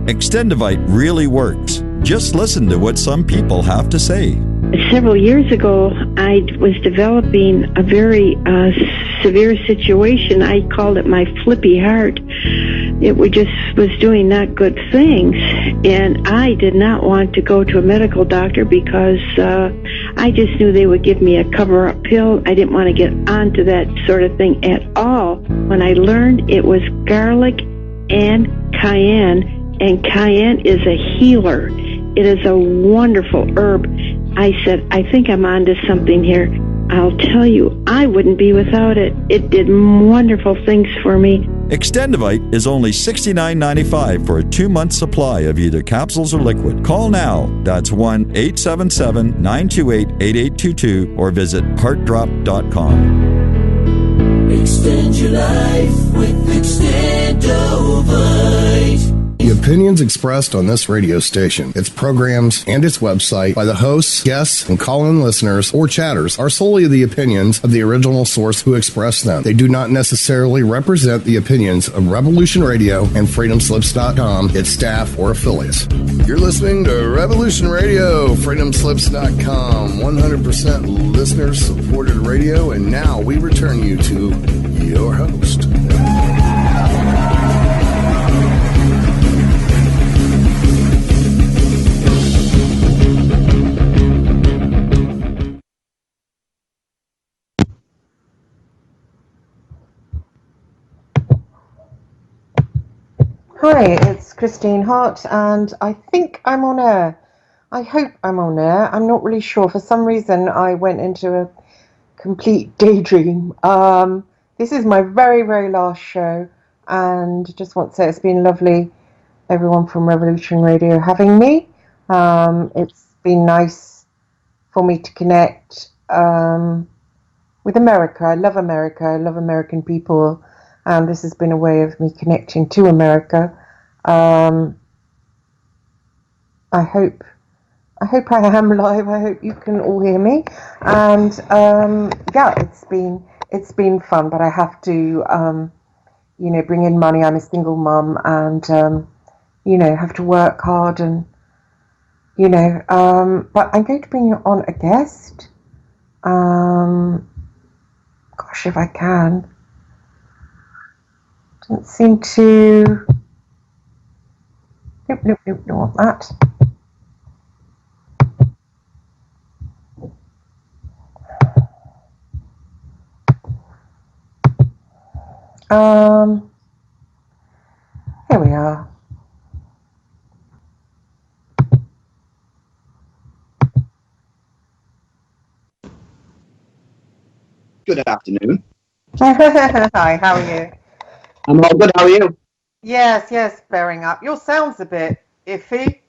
Extendivite really works. Just listen to what some people have to say. Several years ago, I was developing a very severe situation. I called it my flippy heart. It was doing not good things, and I did not want to go to a medical doctor because I just knew they would give me a cover-up pill. I didn't want to get onto that sort of thing at all. When I learned it was garlic and cayenne is a healer. It is a wonderful herb. I said, I think I'm onto something here. I'll tell you, I wouldn't be without it. It did wonderful things for me. Extendivite is only $69.95 for a 2-month supply of either capsules or liquid. Call now. That's 1-877-928-8822 or visit heartdrop.com. Extend your life with Extendovite. The opinions expressed on this radio station, its programs, and its website by the hosts, guests, and call-in listeners or chatters are solely the opinions of the original source who expressed them. They do not necessarily represent the opinions of Revolution Radio and FreedomSlips.com, its staff, or affiliates. You're listening to Revolution Radio, FreedomSlips.com, 100% listener-supported radio, and now we return you to your host. Hi, it's Christine Hart, and I think I'm on air. I hope I'm on air. I'm not really sure. For some reason, I went into a complete daydream. This is my very, very last show, and just want to say it's been lovely, everyone from Revolution Radio having me. It's been nice for me to connect with America. I love America. I love American people. And this has been a way of me connecting to America. I hope I am live. I hope you can all hear me. And yeah, it's been fun. But I have to, bring in money. I'm a single mum, and have to work hard, and but I'm going to bring on a guest. Gosh, if I can. Doesn't seem to... Nope, don't want that. Here we are. Good afternoon. Hi, how are you? I'm all good, how are you? Yes, bearing up. Your sound's a bit iffy.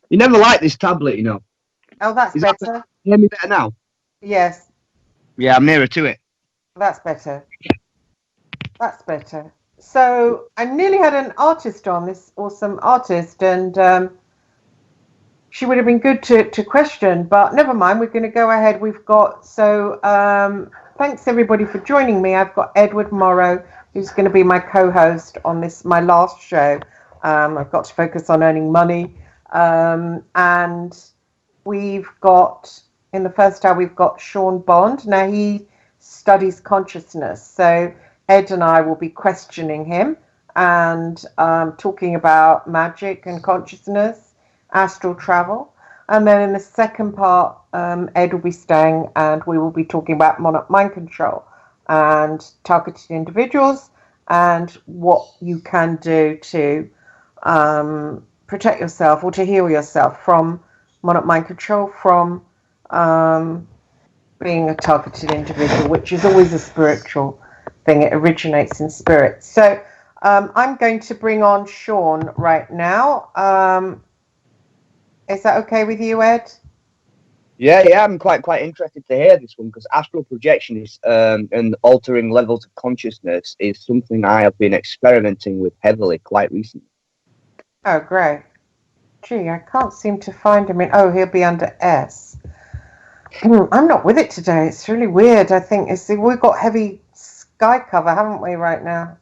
You never like this tablet, you know. Oh, that's better. You hear me better now? Yes. Yeah, I'm nearer to it. That's better. That's better. So I nearly had an artist on, this awesome artist, and she would have been good to question, but never mind, we're going to go ahead. We've got, thanks everybody for joining me. I've got Edward Morrow, who's going to be my co-host on this, my last show. I've got to focus on earning money. And we've got, in the first hour, we've got Sean Bond. Now he studies consciousness. So Ed and I will be questioning him and talking about magic and consciousness, astral travel. And then in the second part, Ed will be staying and we will be talking about Monarch mind control and targeted individuals and what you can do to protect yourself or to heal yourself from Monarch mind control, from being a targeted individual, which is always a spiritual thing. It originates in spirit. So I'm going to bring on Sean right now. Is that okay with you, Ed? Yeah, I'm quite interested to hear this one, because astral projection is and altering levels of consciousness is something I have been experimenting with heavily quite recently. Oh, great. Gee, I can't seem to find him in... Oh, he'll be under S. I'm not with it today. It's really weird. I think we've got heavy sky cover, haven't we, right now?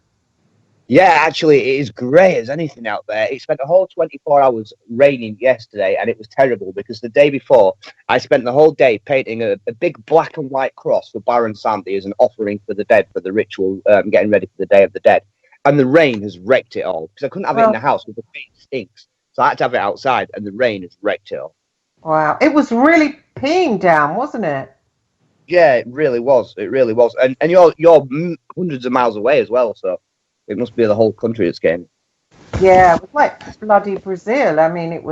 Yeah, actually, it is grey as anything out there. It spent the whole 24 hours raining yesterday, and it was terrible because the day before, I spent the whole day painting a big black and white cross for Baron Sandy as an offering for the dead for the ritual, getting ready for the Day of the Dead. And the rain has wrecked it all because I couldn't have it in the house because the paint stinks. So I had to have it outside, and the rain has wrecked it all. Wow. It was really peeing down, wasn't it? Yeah, it really was. It really was. And you're hundreds of miles away as well, so it must be the whole country that's getting. Yeah, it was like bloody Brazil. I mean,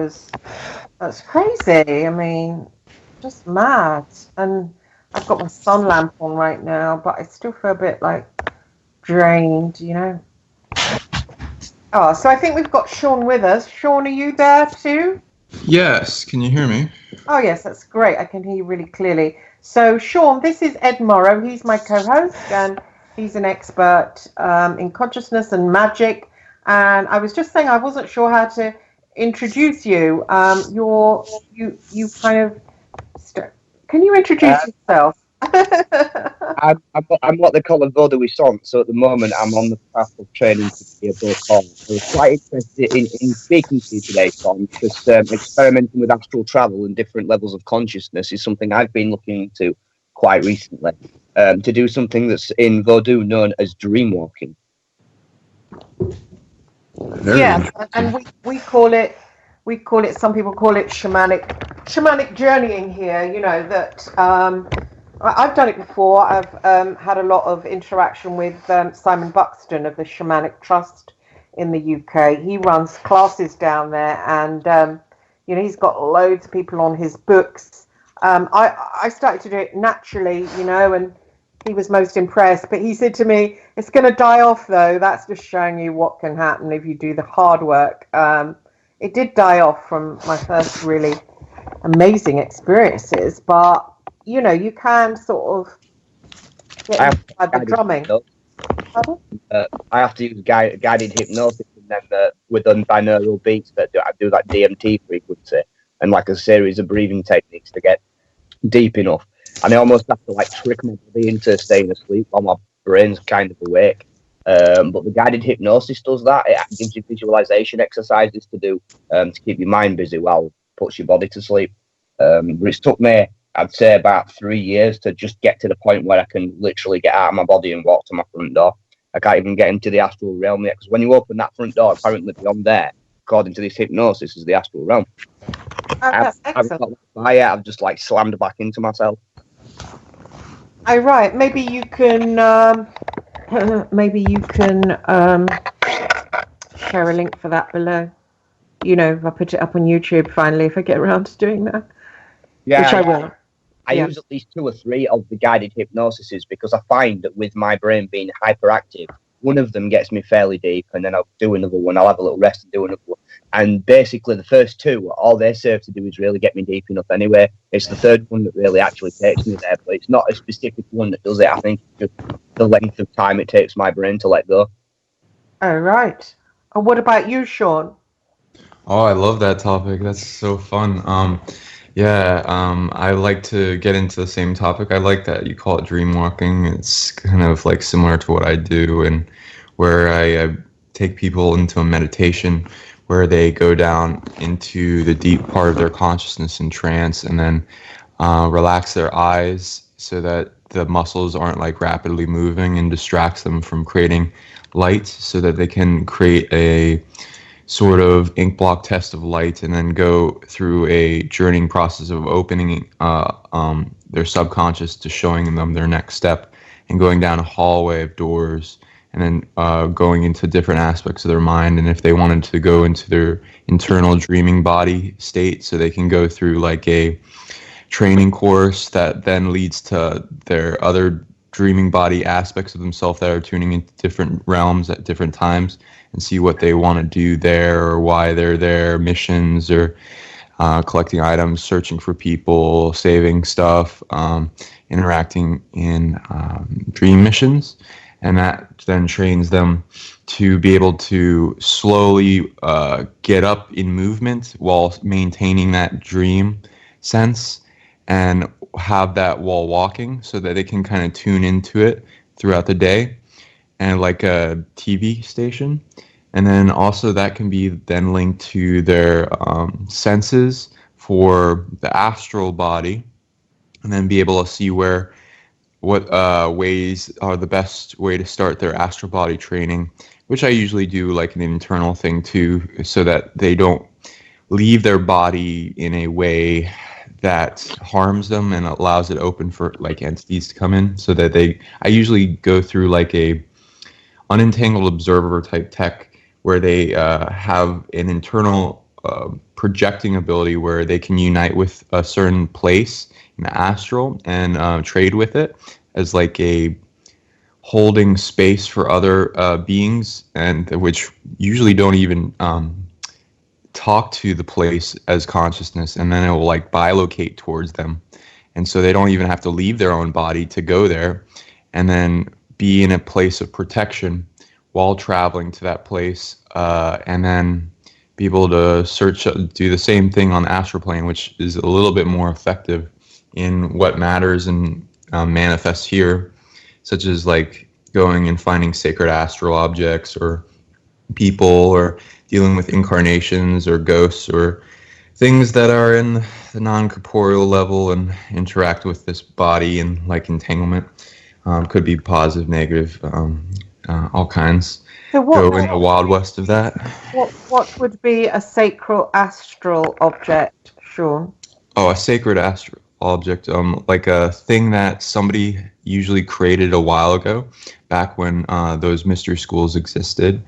that's crazy. I mean, just mad. And I've got my sun lamp on right now, but I still feel a bit like drained, you know. Oh, so I think we've got Sean with us. Sean, are you there too? Yes, can you hear me? Oh, yes, that's great. I can hear you really clearly. So, Sean, this is Ed Morrow. He's my co-host, and he's an expert in consciousness and magic. And I was just saying I wasn't sure how to introduce you. You kind of... Can you introduce yourself? I'm what they call a Voodoo son, so at the moment I'm on the path of training to be a book on. I was quite interested in speaking to you today, Tom, because experimenting with astral travel and different levels of consciousness is something I've been looking into quite recently. To do something that's in Voodoo known as dream walking. Yeah, and we call it, some people call it shamanic journeying here, you know, that I've done it before. I've had a lot of interaction with Simon Buxton of the Shamanic Trust in the UK. He runs classes down there, and you know, he's got loads of people on his books. I started to do it naturally, you know, and he was most impressed. But he said to me, "It's going to die off, though. That's just showing you what can happen if you do the hard work." It did die off from my first really amazing experiences, but you know, you can sort of get inside the drumming. I have to use guided hypnosis, and then with binaural beats that I do like DMT frequency and like a series of breathing techniques to get deep enough. And I almost have to like trick my body into staying asleep while my brain's kind of awake. But the guided hypnosis does that. It gives you visualization exercises to do to keep your mind busy while it puts your body to sleep. But it's took me, I'd say, about 3 years to just get to the point where I can literally get out of my body and walk to my front door. I can't even get into the astral realm yet, because when you open that front door, apparently beyond there, according to this hypnosis, is the astral realm. That's excellent. I've just like slammed back into myself. Oh, right. Maybe you can share a link for that below. You know, I'll put it up on YouTube finally if I get around to doing that. Yeah, which I will. I use at least 2 or 3 of the guided hypnosises because I find that with my brain being hyperactive, one of them gets me fairly deep, and then I'll do another one. I'll have a little rest and do another one. And basically, the first 2, all they serve to do is really get me deep enough anyway. It's the third one that really actually takes me there, but it's not a specific one that does it. I think it's just the length of time it takes my brain to let go. Oh, right. And what about you, Sean? Oh, I love that topic. That's so fun. I like to get into the same topic. I like that you call it dream walking. It's kind of like similar to what I do, and where I take people into a meditation where they go down into the deep part of their consciousness in trance, and then relax their eyes so that the muscles aren't like rapidly moving and distracts them from creating light, so that they can create a sort of ink block test of light, and then go through a journeying process of opening their subconscious to showing them their next step, and going down a hallway of doors, and then going into different aspects of their mind. And if they wanted to go into their internal dreaming body state, so they can go through like a training course that then leads to their other dreaming body aspects of themselves that are tuning into different realms at different times, and see what they want to do there, or why they're there, missions, or collecting items, searching for people, saving stuff, interacting in dream missions. And that then trains them to be able to slowly get up in movement while maintaining that dream sense, and have that while walking, so that they can kind of tune into it throughout the day. and like a TV station. And then also that can be then linked to their senses for the astral body, and then be able to see what ways are the best way to start their astral body training, which I usually do like an internal thing too, so that they don't leave their body in a way that harms them and allows it open for like entities to come in. So that I usually go through like a unentangled observer type tech where they have an internal projecting ability where they can unite with a certain place in the astral and trade with it as like a holding space for other beings, and which usually don't even talk to the place as consciousness, and then it will like bilocate towards them, and so they don't even have to leave their own body to go there, and then be in a place of protection while traveling to that place, and then be able to do the same thing on the astral plane, which is a little bit more effective in what matters and manifests here, such as like going and finding sacred astral objects or people, or dealing with incarnations or ghosts or things that are in the non-corporeal level and interact with this body and like entanglement. Could be positive, negative, all kinds. So go in the wild west of that. What would be a sacred astral object, Sean? Oh, a sacred astral object, like a thing that somebody usually created a while ago, back when those mystery schools existed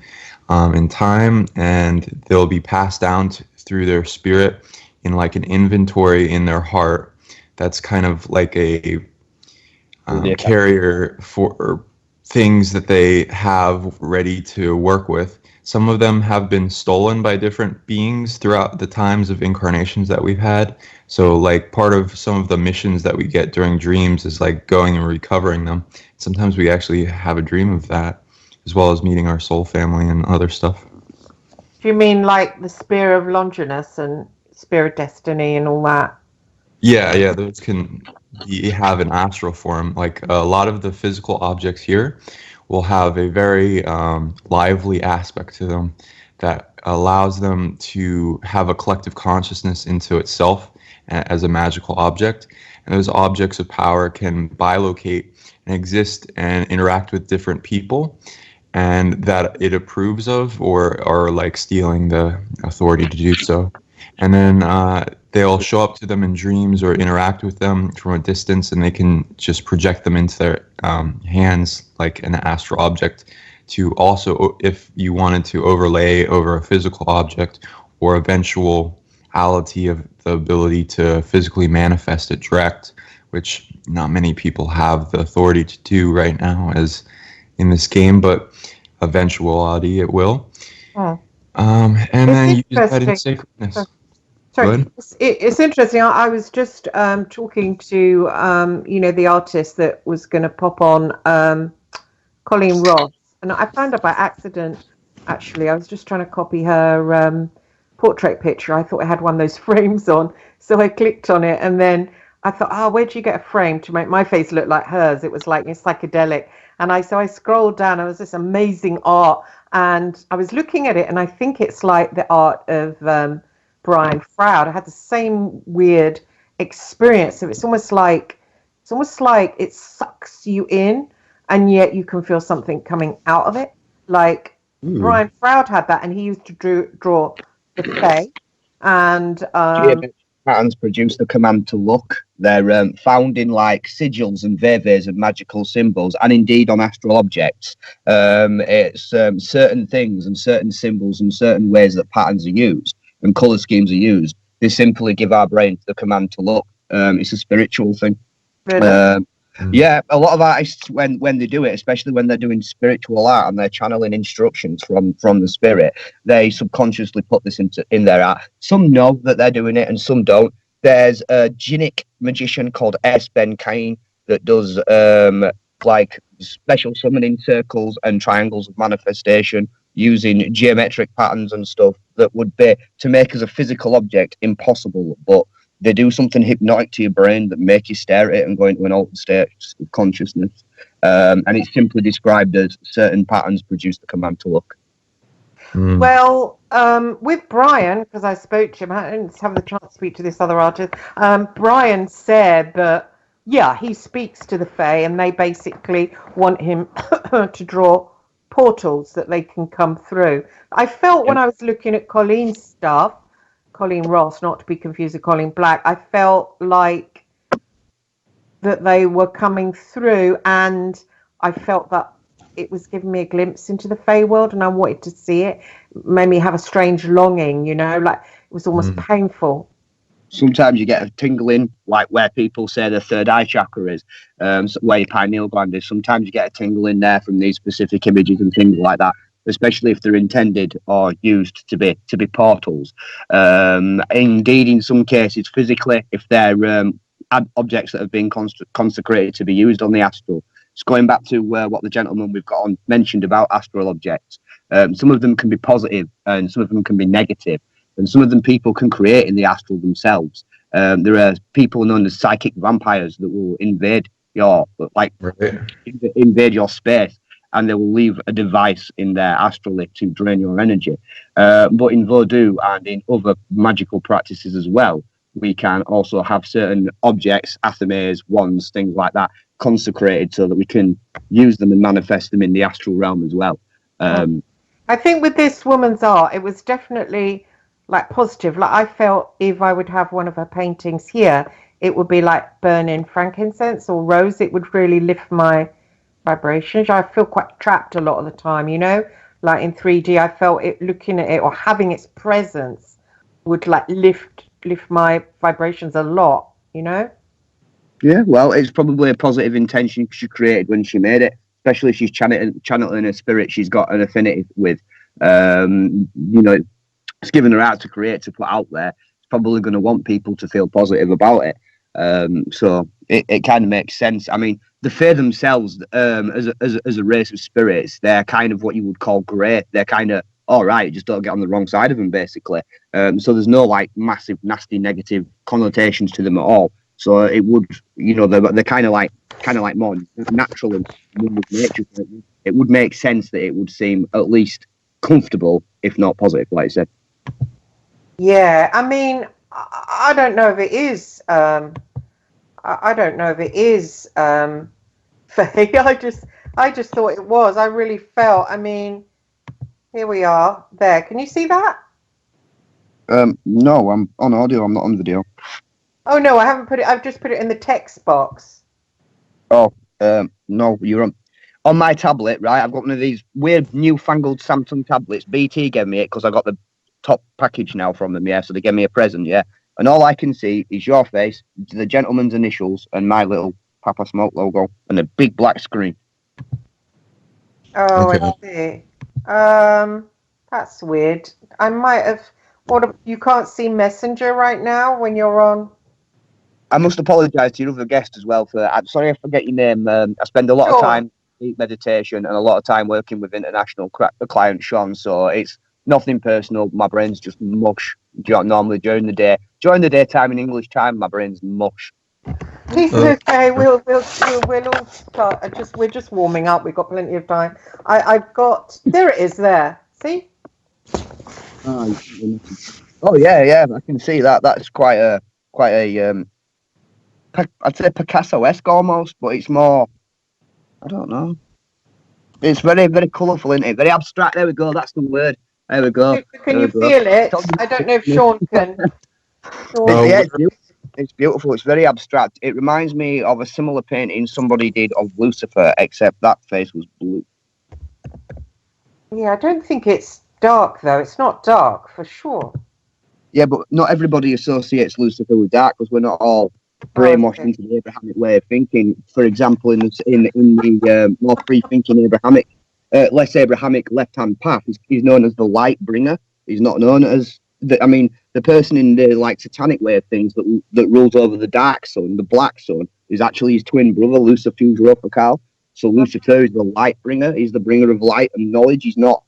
in time, and they'll be passed down through their spirit in like an inventory in their heart. That's kind of like a carrier for things that they have ready to work with. Some of them have been stolen by different beings throughout the times of incarnations that we've had. So like part of some of the missions that we get during dreams is like going and recovering them. Sometimes we actually have a dream of that, as well as meeting our soul family and other stuff. Do you mean like the Spear of Longinus and Spear of Destiny and all that? Yeah, those can have an astral form. Like a lot of the physical objects here will have a very lively aspect to them that allows them to have a collective consciousness into itself as a magical object. And those objects of power can bilocate and exist and interact with different people, and that it approves of or are like stealing the authority to do so. And then they'll show up to them in dreams or interact with them from a distance, and they can just project them into their hands like an astral object to also, if you wanted to overlay over a physical object, or eventuality of the ability to physically manifest it direct, which not many people have the authority to do right now as in this game, but eventuality it will. And then use that in sacredness. Sorry, it's interesting. I was just talking to the artist that was going to pop on, Colleen Ross, and I found her by accident. Actually, I was just trying to copy her portrait picture. I thought I had one of those frames on, so I clicked on it, and then I thought, where'd you get a frame to make my face look like hers? It was like psychedelic, and I scrolled down. It was this amazing art, and I was looking at it, and I think it's like the art of Brian Froud. I had the same weird experience. So it's almost like it sucks you in, and yet you can feel something coming out of it. Like Brian Froud had that, and he used to draw the Fae. And patterns produce the command to look. They're found in like sigils and veves of magical symbols, and indeed on astral objects. It's certain things and certain symbols and certain ways that patterns are used and color schemes are used. They simply give our brain the command to look. It's a spiritual thing. Really? Yeah, a lot of artists, when they do it, especially when they're doing spiritual art and they're channeling instructions from the spirit, they subconsciously put this in their art. Some know that they're doing it and some don't. There's a Jinnic magician called S. Ben Cain that does like special summoning circles and triangles of manifestation using geometric patterns and stuff that would be, to make as a physical object, impossible, but they do something hypnotic to your brain that make you stare at it and go into an altered state of consciousness. and it's simply described as certain patterns produce the command to look. Well, with Brian, because I spoke to him, I didn't have the chance to speak to this other artist. Brian said that, yeah, he speaks to the Fae, and they basically want him to draw portals that they can come through. I felt when I was looking at Colleen's stuff, Colleen Ross, not to be confused with Colleen Black, I felt like that they were coming through, and I felt that it was giving me a glimpse into the Fae world, and I wanted to see it. It made me have a strange longing, you know, like it was almost painful. Sometimes you get a tingling, like where people say the third eye chakra is, where your pineal gland is. Sometimes you get a tingling there from these specific images and things like that, especially if they're intended or used to be portals. Indeed, in some cases, physically, if they're objects that have been consecrated to be used on the astral. It's going back to what the gentleman we've got on mentioned about astral objects. Some of them can be positive and some of them can be negative. And some of them people can create in the astral themselves. There are people known as psychic vampires that will invade your invade your space, and they will leave a device in there astrally to drain your energy. But in Voodoo and in other magical practices as well, we can also have certain objects, athames, wands, things like that, consecrated so that we can use them and manifest them in the astral realm as well. I think with this woman's art, it was definitely like positive. Like I felt if I would have one of her paintings here, it would be like burning frankincense or rose. It would really lift my vibrations. I feel quite trapped a lot of the time, you know, like in 3D, I felt it looking at it or having its presence would like lift my vibrations a lot, you know? Yeah, well, it's probably a positive intention she created when she made it, especially if she's channeling a spirit she's got an affinity with. You know, it's given her out to create, to put out there. It's probably going to want people to feel positive about it. So it kind of makes sense. I mean, the Fae themselves, as a race of spirits, they're kind of what you would call grey. They're kind of all right, just don't get on the wrong side of them, basically. So there's no like massive, nasty, negative connotations to them at all. So it would, you know, they're kind of like more natural and with nature. It would make sense that it would seem at least comfortable, if not positive, like I said. Yeah, I mean, I don't know if it is. I don't know if it is fake. I just thought it was. I really felt. I mean, here we are. There. Can you see that? No, I'm on audio. I'm not on video. Oh no, I haven't put it. I've just put it in the text box. Oh, no, you're on my tablet, right? I've got one of these weird newfangled Samsung tablets. BT gave me it because I got the top package now from them, yeah. So they gave me a present, yeah. And all I can see is your face, the gentleman's initials, and my little Papa Smoke logo, and a big black screen. Oh, okay. I see. That's weird. I might have. You can't see Messenger right now when you're on. I must apologise to your other guest as well for. I'm sorry I forget your name. I spend a lot of time in meditation and a lot of time working with international clients, Sean. So it's nothing personal. My brain's just mush. Normally during the day, during the daytime in English time, my brain's mush. It's okay. We'll all start. We're just warming up. We've got plenty of time. I've got. There it is. There. See. Oh yeah, I can see that. That's quite a I'd say Picasso-esque almost, but it's more, I don't know. It's very, very colourful, isn't it? Very abstract. There we go. That's the word. There we go. Can you feel it? I don't know if Sean can. Yeah, it's beautiful. It's very abstract. It reminds me of a similar painting somebody did of Lucifer, except that face was blue. Yeah, I don't think it's dark, though. It's not dark, for sure. Yeah, but not everybody associates Lucifer with dark, because we're not all brainwashed into the Abrahamic way of thinking. For example, in the more free-thinking Abrahamic, less Abrahamic left-hand path, he's known as the light bringer. He's not known as the person in the like satanic way of things that rules over the dark sun, the black sun, is actually his twin brother, Lucifer Ropakal. So Lucifer is the light bringer. He's the bringer of light and knowledge. He's not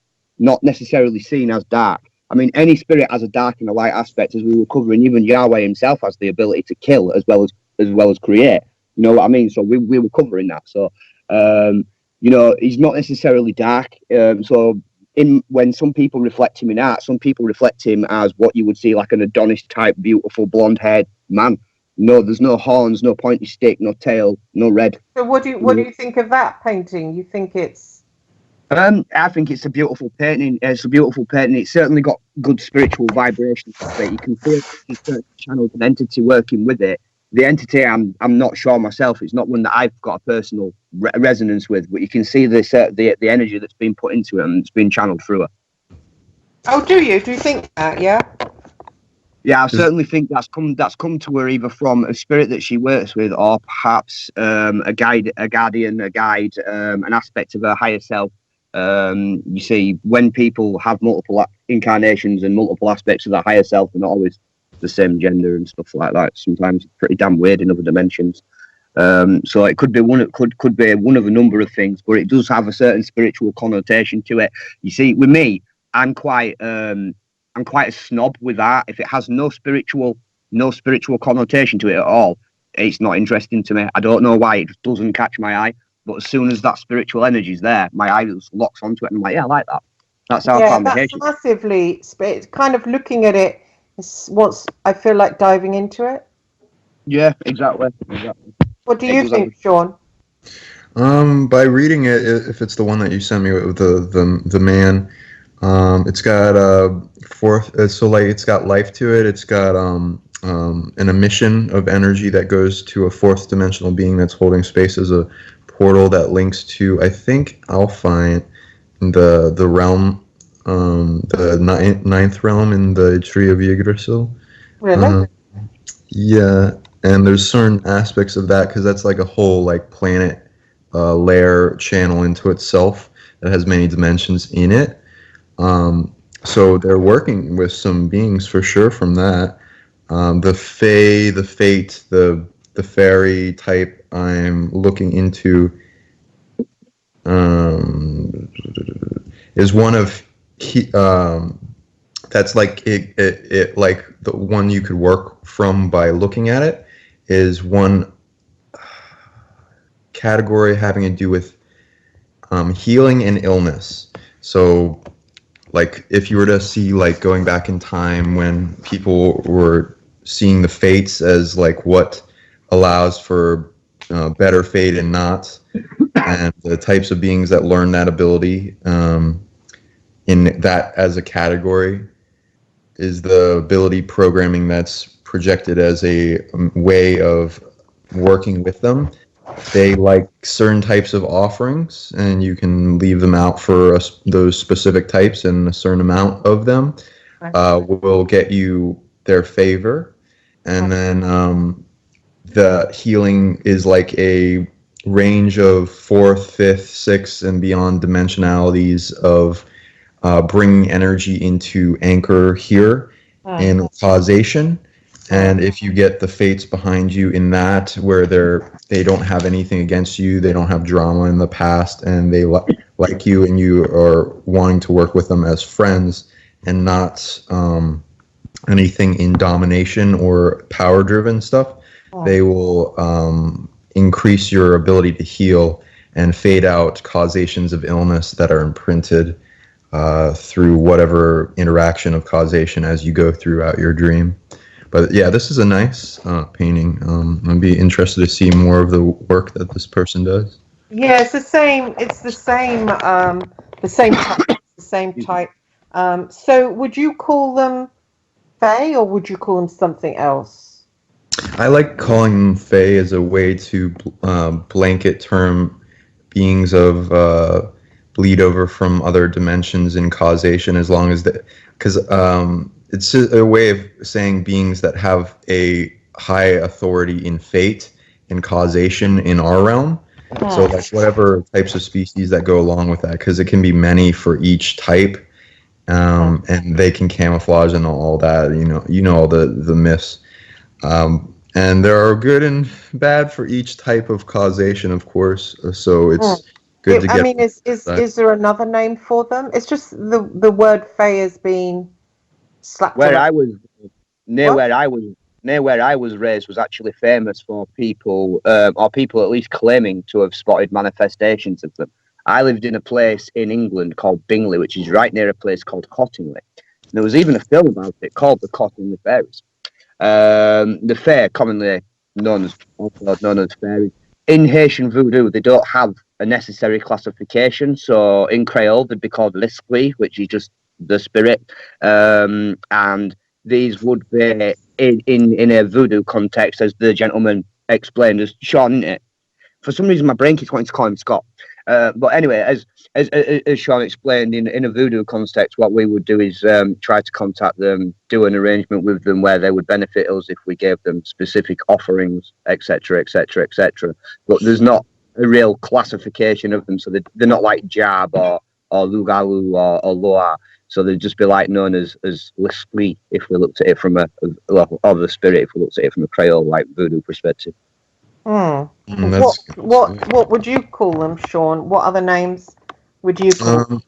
necessarily seen as dark. I mean, any spirit has a dark and a light aspect, as we were covering. Even Yahweh himself has the ability to kill as well as create. You know what I mean? So we were covering that. So He's not necessarily dark. When some people reflect him in art, some people reflect him as what you would see like an Adonis type, beautiful blonde-haired man. No, there's no horns, no pointy stick, no tail, no red. So what do you think of that painting? You think it's? I think it's a beautiful painting. It's a beautiful painting. It's certainly got good spiritual vibrations of it. You can feel a certain channel of an entity working with it. The entity, I'm not sure myself. It's not one that I've got a personal resonance with, but you can see the energy that's been put into it and it's been channeled through her. Oh, do you? Do you think that? Yeah. Yeah, I certainly think that's come to her either from a spirit that she works with, or perhaps a guide, a guardian, a guide, an aspect of her higher self. You see, when people have multiple incarnations and multiple aspects of their higher self, they're not always the same gender and stuff like that. Sometimes it's pretty damn weird in other dimensions. So it could be could be one of a number of things, but it does have a certain spiritual connotation to it. You see, with me, I'm quite a snob with that. If it has no spiritual connotation to it at all, it's not interesting to me. I don't know why, it just doesn't catch my eye. But as soon as that spiritual energy is there, my eye just locks onto it, and I'm like, yeah, I like that. That's how I found the that's massively. It's kind of looking at it. I feel like diving into it. Yeah, exactly. What do you think, Sean? By reading it, if it's the one that you sent me with the man, it's got it's got life to it. It's got an emission of energy that goes to a fourth dimensional being that's holding space as a portal that links to, I think I'll find the realm, the ninth realm in the Tree of Yggdrasil. Really? Yeah, and there's certain aspects of that because that's like a whole like planet layer channel into itself that has many dimensions in it. So they're working with some beings for sure from that. The Fae, the Fate, the fairy type I'm looking into is one of that's like it like the one you could work from by looking at it is one category having to do with healing and illness. So like if you were to see like going back in time when people were seeing the fates as like what allows for better fate and not, and the types of beings that learn that ability in that as a category is the ability programming that's projected as a way of working with them. They like certain types of offerings, and you can leave them out for those specific types, and a certain amount of them will get you their favor. And then the healing is like a range of 4th, 5th, 6th, and beyond dimensionalities of bringing energy into anchor here and causation. And if you get the fates behind you in that, where they don't have anything against you, they don't have drama in the past, and they like you, and you are wanting to work with them as friends and not anything in domination or power-driven stuff, they will increase your ability to heal and fade out causations of illness that are imprinted through whatever interaction of causation as you go throughout your dream. But yeah, this is a nice painting. I'd be interested to see more of the work that this person does. Yeah, it's the same. It's the same. The same type. The same type. So, would you call them Fae, or would you call them something else? I like calling them Fae as a way to blanket term beings of bleed over from other dimensions in causation, as long as because it's a way of saying beings that have a high authority in fate and causation in our realm. So like whatever types of species that go along with that, because it can be many for each type, and they can camouflage and all that. You know all the myths, and there are good and bad for each type of causation, of course. So it's good to get. I mean, is there another name for them? It's just the word Fae has been slapped. Where I was near where I was raised was actually famous for people, or people at least claiming to have spotted manifestations of them. I lived in a place in England called Bingley, which is right near a place called Cottingley. There was even a film about it called The Cottingley Fairies. The fair, commonly known as fairies. In Haitian voodoo, they don't have a necessary classification. So in Creole, they'd be called l'esprit, which is just the spirit. And these would be in a voodoo context, as the gentleman explained, as Sean, isn't it? For some reason, my brain keeps wanting to call him Scott. But anyway, as Sean explained, in a voodoo context, what we would do is try to contact them, do an arrangement with them where they would benefit us if we gave them specific offerings, etc., etc., etc. But there's not a real classification of them, so they're not like Jab or Lugalu or Loa. So they'd just be like known as l'esprit if we looked at it from or the spirit if we looked at it from a Creole like voodoo perspective. What would you call them, Sean? What other names would you call them?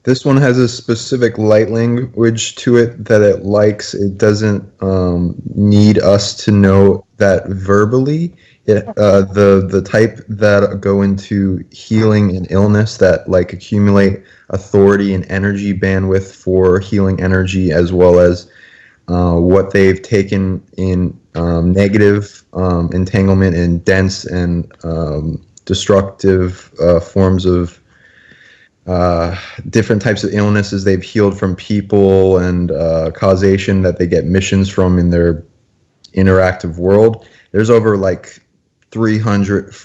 This one has a specific light language to it that it likes. It doesn't need us to know that verbally. The type that go into healing and illness that like accumulate authority and energy bandwidth for healing energy, as well as what they've taken in negative entanglement and dense and destructive forms of different types of illnesses they've healed from people, and causation that they get missions from in their interactive world. There's over like 300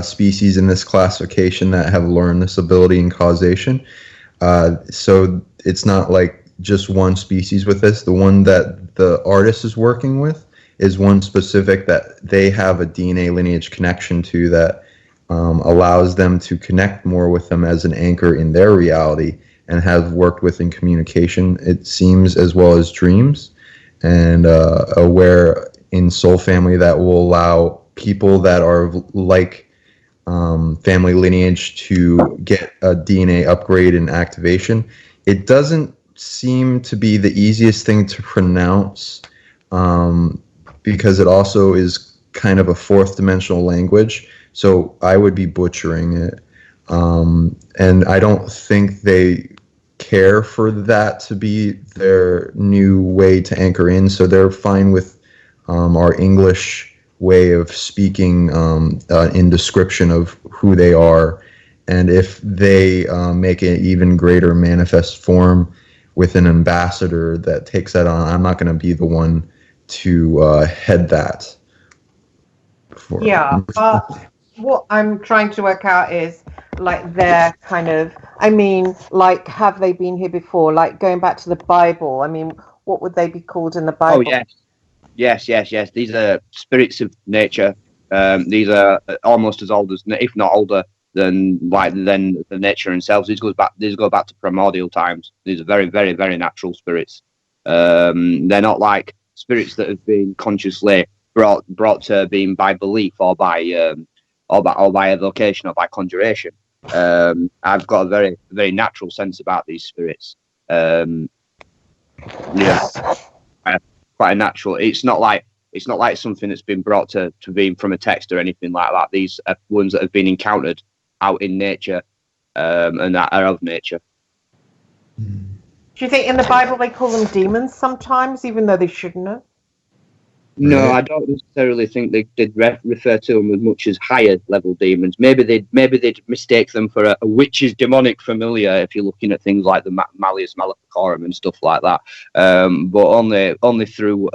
species in this classification that have learned this ability and causation. So it's not like just one species with this. The one that the artist is working with is one specific that they have a DNA lineage connection to that allows them to connect more with them as an anchor in their reality, and have worked with in communication, it seems, as well as dreams, and aware in soul family that will allow people that are like family lineage to get a DNA upgrade and activation. It doesn't seem to be the easiest thing to pronounce because it also is kind of a fourth dimensional language, so I would be butchering it, and I don't think they care for that to be their new way to anchor in, so they're fine with our English way of speaking in description of who they are, and if they make an even greater manifest form with an ambassador that takes that on, I'm not going to be the one to head that. Yeah, but what I'm trying to work out is like their kind of, I mean, like, have they been here before? Like going back to the Bible, I mean, what would they be called in the Bible? Oh, yes. These are spirits of nature. These are almost as old as, if not older than the nature themselves. These go back to primordial times. These are very, very, very natural spirits. They're not like spirits that have been consciously brought to being by belief or by evocation or by conjuration. I've got a very, very natural sense about these spirits. Quite a natural. It's not like something that's been brought to being from a text or anything like that. These are ones that have been encountered out in nature, and that are of nature. Do you think in the Bible they call them demons sometimes, even though they shouldn't have? No, I don't necessarily think they did refer to them as much as higher level demons. Maybe they'd mistake them for a witch's demonic familiar if you're looking at things like the Malleus Maleficarum and stuff like that. But only through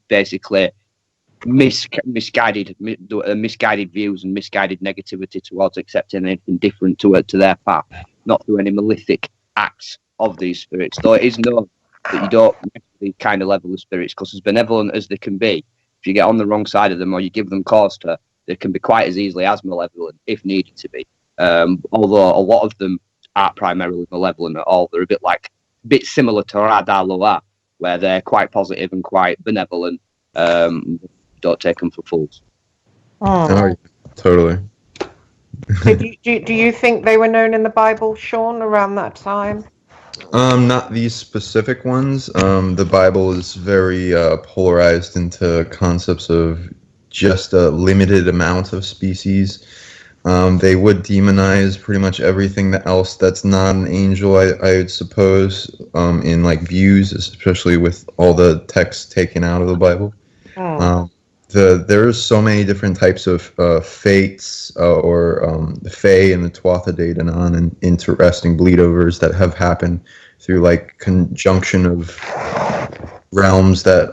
basically misguided views and misguided negativity towards accepting anything different to their path, not through any malefic acts of these spirits. Though it is known that you don't mess with these kind of level of spirits, because as benevolent as they can be, if you get on the wrong side of them or you give them cause to, they can be quite as easily as malevolent if needed to be. Although a lot of them aren't primarily malevolent at all. They're a bit similar to Radar Loa, where they're quite positive and quite benevolent. Don't take them for fools. Oh, totally. So do you think they were known in the Bible, Sean, around that time? Not these specific ones. The Bible is very polarized into concepts of just a limited amount of species. They would demonize pretty much everything else that's not an angel, I would suppose, in like views, especially with all the text taken out of the Bible. There's so many different types of fates or the Fae and the Tuatha De Danann and interesting bleedovers that have happened through like conjunction of realms that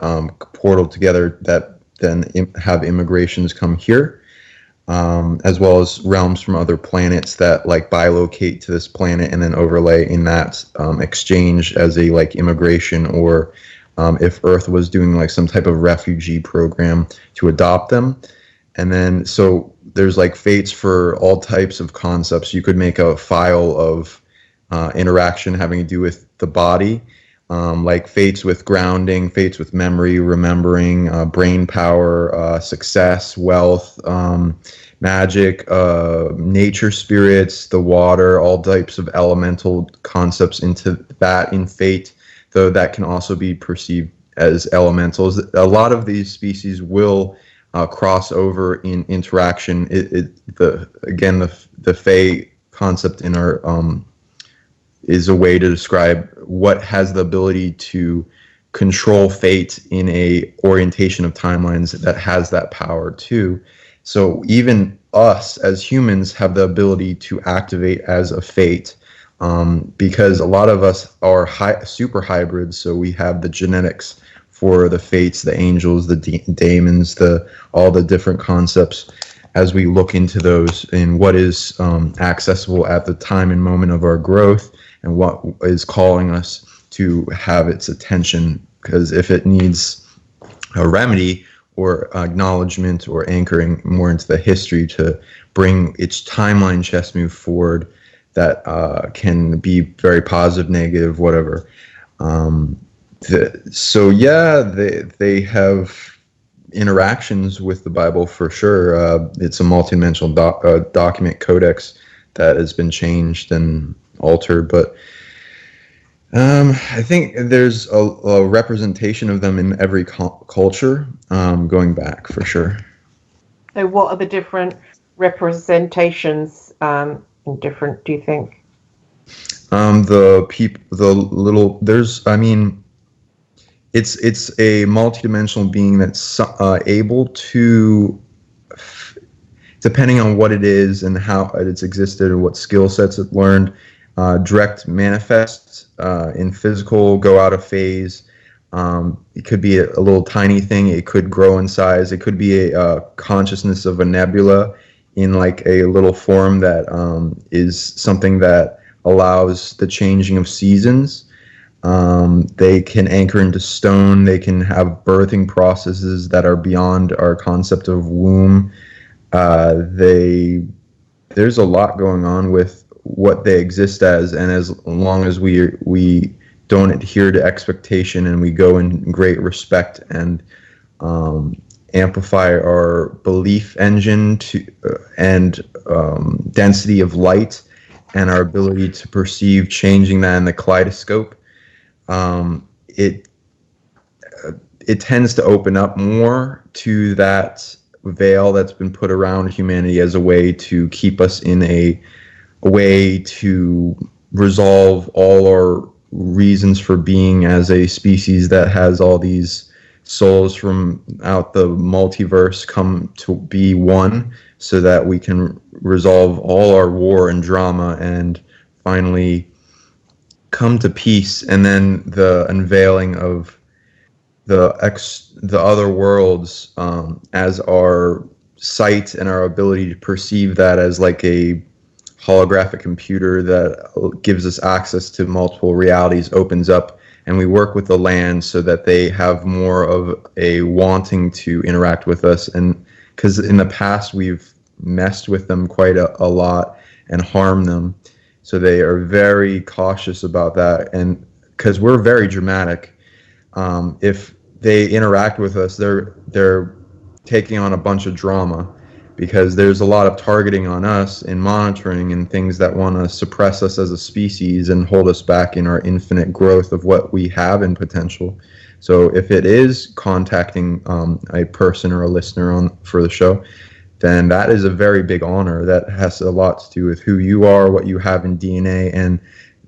portal together that then have immigrations come here, as well as realms from other planets that like bilocate to this planet and then overlay in that exchange as a like immigration, or if Earth was doing like some type of refugee program to adopt them. And then so there's like fates for all types of concepts. You could make a file of interaction having to do with the body, like fates with grounding, fates with memory, remembering, brain power, success, wealth, magic, nature spirits, the water, all types of elemental concepts into that in fate, though that can also be perceived as elementals. A lot of these species will cross over in interaction. The Fae concept in our is a way to describe what has the ability to control fate in a orientation of timelines that has that power too. So even us as humans have the ability to activate as a fate, because a lot of us are super hybrids. So we have the genetics for the fates, the angels, the daemons, all the different concepts. As we look into those and what is accessible at the time and moment of our growth, and what is calling us to have its attention, because if it needs a remedy or acknowledgement or anchoring more into the history to bring its timeline chess move forward, that can be very positive, negative, whatever. They have interactions with the Bible for sure. It's a multidimensional document codex that has been changed and altered, but I think there's a representation of them in every culture, going back for sure. So what are the different representations different, do you think? It's a multidimensional being that's able to, depending on what it is and how it's existed and what skill sets it learned, direct manifest in physical, go out of phase. It could be a little tiny thing. It could grow in size. It could be a consciousness of a nebula in like a little form that is something that allows the changing of seasons. They can anchor into stone. They can have birthing processes that are beyond our concept of womb. There's a lot going on with what they exist as, and as long as we don't adhere to expectation and we go in great respect and amplify our belief engine and density of light and our ability to perceive changing that in the kaleidoscope, it tends to open up more to that veil that's been put around humanity as a way to keep us in a way to resolve all our reasons for being as a species that has all these souls from out the multiverse come to be one, so that we can resolve all our war and drama and finally come to peace. And then the unveiling of the other worlds as our sight and our ability to perceive that as like a holographic computer that gives us access to multiple realities opens up, and we work with the land so that they have more of a wanting to interact with us. And because in the past we've messed with them quite a lot and harmed them, so they are very cautious about that. And because we're very dramatic, if they interact with us, they're taking on a bunch of drama. because there's a lot of targeting on us in monitoring and things that want to suppress us as a species and hold us back in our infinite growth of what we have in potential. So if it is contacting a person or a listener for the show, then that is a very big honor. That has a lot to do with who you are, what you have in DNA, and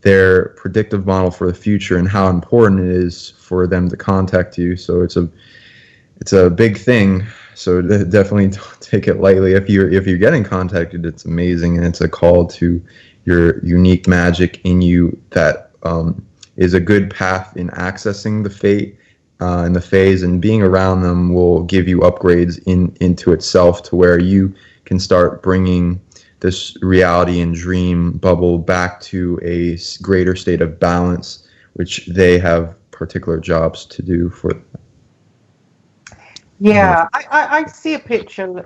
their predictive model for the future, and how important it is for them to contact you. So it's a big thing. So definitely don't take it lightly. If you're getting contacted, it's amazing, and it's a call to your unique magic in you that is a good path in accessing the fate and the phase, and being around them will give you upgrades into itself to where you can start bringing this reality and dream bubble back to a greater state of balance, which they have particular jobs to do for. Yeah, I see a picture, and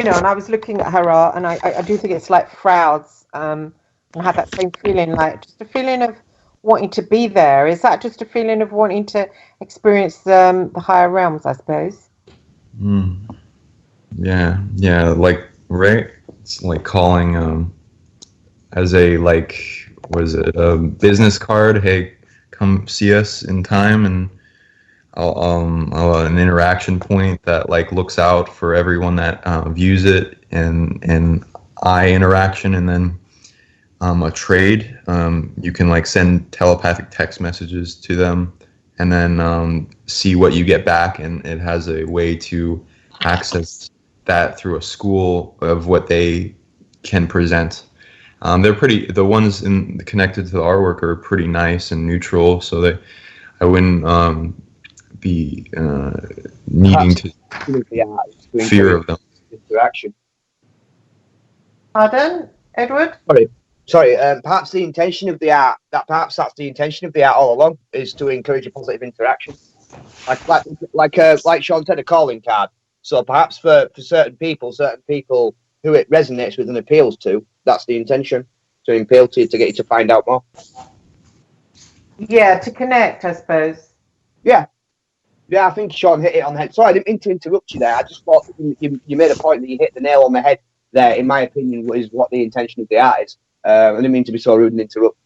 I was looking at her art, and I do think it's like Froude's, and I had that same feeling, like just a feeling of wanting to be there. Is that just a feeling of wanting to experience the higher realms, I suppose? Yeah, like, right? It's like calling as a, like, was it a business card? Hey, come see us in time, and an interaction point that like looks out for everyone that views it, and eye interaction, and then a trade. You can like send telepathic text messages to them, and then see what you get back, and it has a way to access that through a school of what they can present. They're pretty. The ones connected to the artwork are pretty nice and neutral, so I wouldn't be needing to fear of them. Interaction. Pardon, Edward? Sorry. Perhaps the intention of the art. Perhaps that's the intention of the art all along, is to encourage a positive interaction. Like Sean said, a calling card. So perhaps for certain people who it resonates with and appeals to, that's the intention, to appeal to you, to get you to find out more. Yeah, to connect, I suppose. Yeah, I think Sean hit it on the head. Sorry, I didn't mean to interrupt you there. I just thought you made a point that you hit the nail on the head there, in my opinion, is what the intention of the art is. I didn't mean to be so rude and interrupt,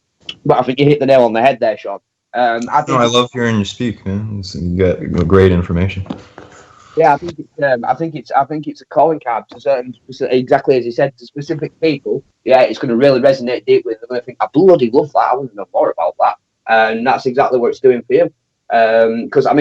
but I think you hit the nail on the head there, Sean. I love hearing you speak, man. You got great information. Yeah, I think it's a calling card to certain, exactly as you said, to specific people. Yeah, it's going to really resonate deep with them. I think I bloody love that. I want to know more about that, and that's exactly what it's doing for you. Because I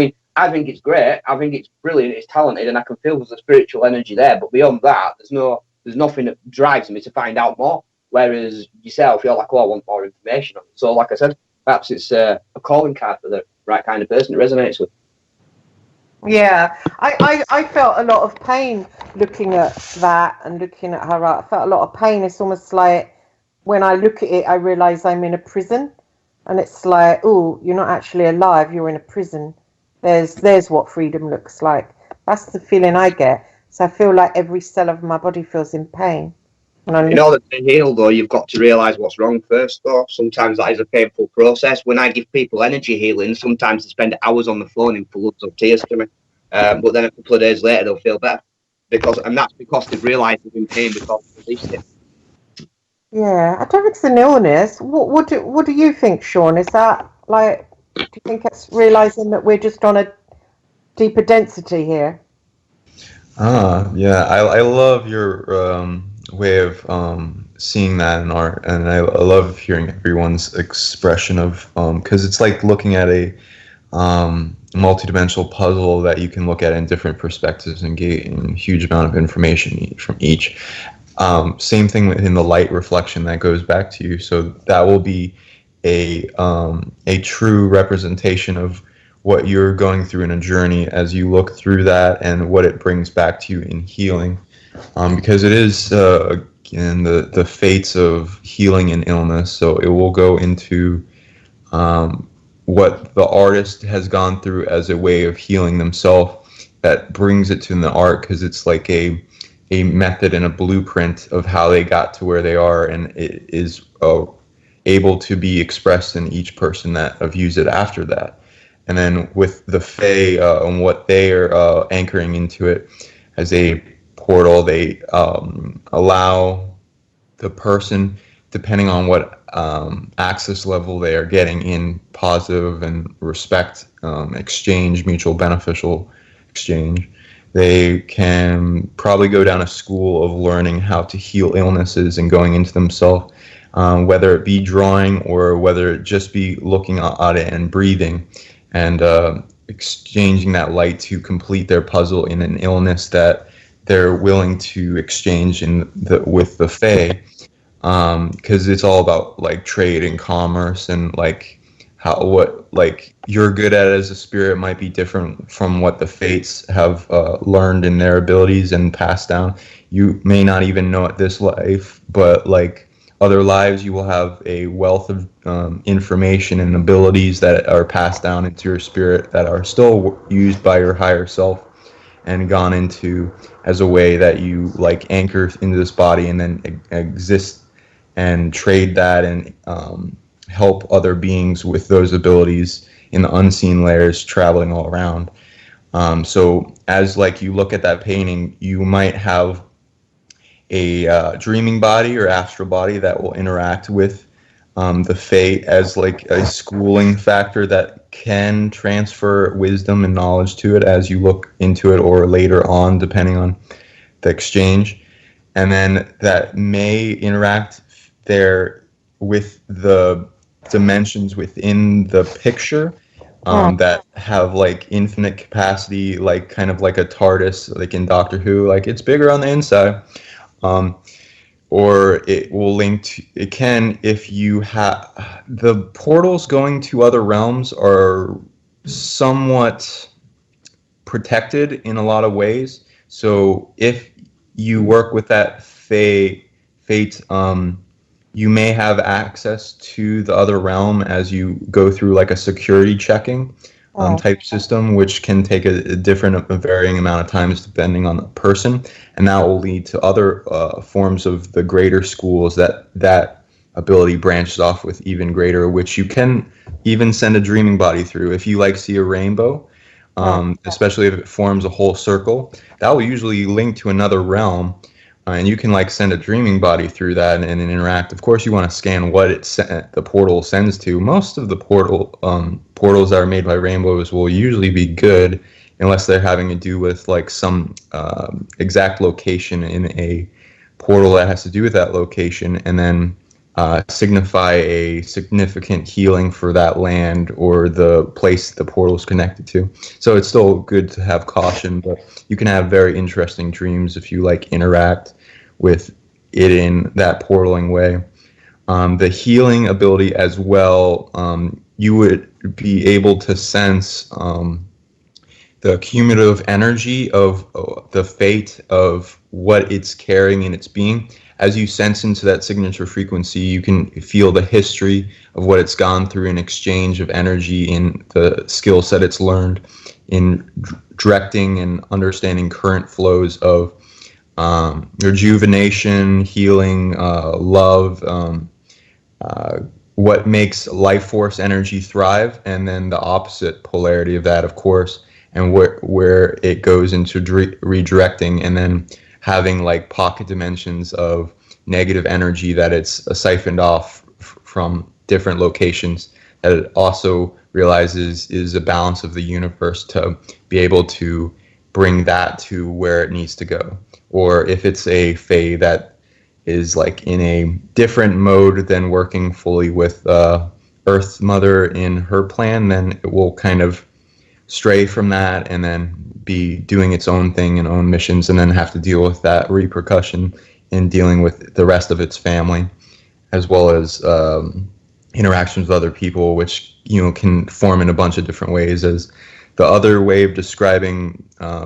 think it's great. I think it's brilliant. It's talented, and I can feel there's a spiritual energy there. But beyond that, there's nothing that drives me to find out more. Whereas yourself, you're like, oh, I want more information on it. So, like I said, perhaps it's a calling card for the right kind of person it resonates with. Yeah, I felt a lot of pain looking at that and looking at her art. I felt a lot of pain. It's almost like when I look at it, I realise I'm in a prison, and it's like, oh, you're not actually alive. You're in a prison. There's what freedom looks like. That's the feeling I get. So I feel like every cell of my body feels in pain. In order to heal, though, you've got to realise what's wrong first, though. Sometimes that is a painful process. When I give people energy healing, sometimes they spend hours on the phone in floods of tears to me. But then a couple of days later, they'll feel better. That's because they've realised they've been pain because they've released it. Yeah, I don't think it's an illness. What do you think, Sean? Is that like, do you think it's realising that we're just on a deeper density here? Yeah, I love your way of seeing that in art, and I love hearing everyone's expression of because it's like looking at a multidimensional puzzle that you can look at in different perspectives and get a huge amount of information from each. Same thing in the light reflection that goes back to you, so that will be a true representation of what you're going through in a journey as you look through that, and what it brings back to you in healing. Because it is again the fates of healing and illness, so it will go into what the artist has gone through as a way of healing themselves, that brings it to the art, because it's like a method and a blueprint of how they got to where they are, and it is able to be expressed in each person that views it after that. And then with the Fae and what they are anchoring into it as a portal, they allow the person, depending on what access level they are getting in positive and respect exchange, mutual beneficial exchange, they can probably go down a school of learning how to heal illnesses and going into themselves, whether it be drawing or whether it just be looking at it and breathing and exchanging that light to complete their puzzle in an illness that they're willing to exchange with the Fae. Because it's all about like trade and commerce, and like what like you're good at as a spirit might be different from what the fates have learned in their abilities and passed down. You may not even know it this life, but like other lives, you will have a wealth of information and abilities that are passed down into your spirit that are still used by your higher self and gone into as a way that you like anchor into this body and then exist and trade that and help other beings with those abilities in the unseen layers traveling all around. So as like you look at that painting, you might have a dreaming body or astral body that will interact with the Fae as like a schooling factor that can transfer wisdom and knowledge to it as you look into it, or later on depending on the exchange. And then that may interact there with the dimensions within the picture that have like infinite capacity, like kind of like a TARDIS, like in Doctor Who, like it's bigger on the inside. Or it will link to, it can, if you have, the portals going to other realms are somewhat protected in a lot of ways. So if you work with that fate, you may have access to the other realm as you go through like a security checking type system, which can take a varying amount of times depending on the person, and that will lead to other forms of the greater schools that ability branches off with even greater, which you can even send a dreaming body through. If you like see a rainbow, especially if it forms a whole circle, that will usually link to another realm. And you can like send a dreaming body through that and interact. Of course, you want to scan what the portal sends to. Most of the portals that are made by rainbows will usually be good, unless they're having to do with like some exact location in a portal that has to do with that location, and then signify a significant healing for that land or the place the portal is connected to. So it's still good to have caution, but you can have very interesting dreams if you like interact with it in that portaling way. The healing ability as well, you would be able to sense the cumulative energy of the fate of what it's carrying in its being. As you sense into that signature frequency, you can feel the history of what it's gone through in exchange of energy in the skill set it's learned in directing and understanding current flows of rejuvenation, healing, love, what makes life force energy thrive, and then the opposite polarity of that, of course, and where it goes into redirecting, and then having like pocket dimensions of negative energy that it's siphoned off from different locations, that it also realizes is a balance of the universe to be able to bring that to where it needs to go. Or if it's a Fae that is like in a different mode than working fully with Earth Mother in her plan, then it will kind of stray from that and then be doing its own thing and own missions, and then have to deal with that repercussion in dealing with the rest of its family, as well as interactions with other people, which can form in a bunch of different ways. As the other way of describing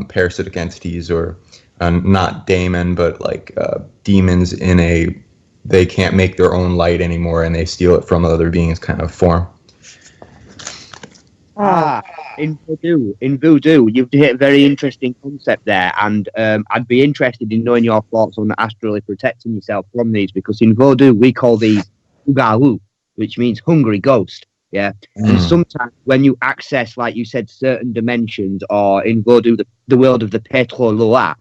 parasitic entities, or not daemon, but like demons they can't make their own light anymore and they steal it from other beings kind of form. In Voodoo, you've hit a very interesting concept there, and I'd be interested in knowing your thoughts on astrally protecting yourself from these, because in Voodoo we call these Ugawu, which means hungry ghost. Yeah. And sometimes when you access, like you said, certain dimensions, or in Voodoo, the world of the Petro-Loa,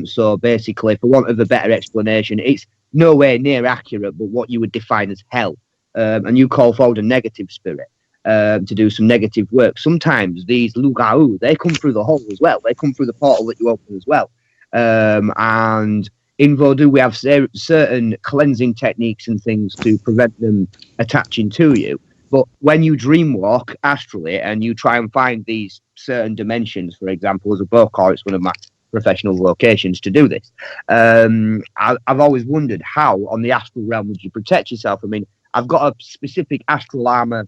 so basically, for want of a better explanation, it's nowhere near accurate, but what you would define as hell. And you call forward a negative spirit to do some negative work. Sometimes these Lugau, they come through the hole as well. They come through the portal that you open as well. And in Voodoo, we have certain cleansing techniques and things to prevent them attaching to you. But when you dreamwalk astrally and you try and find these certain dimensions, for example, as a Bokor, it's one of my professional vocations to do this. I've always wondered how, on the astral realm, would you protect yourself? I mean, I've got a specific astral armor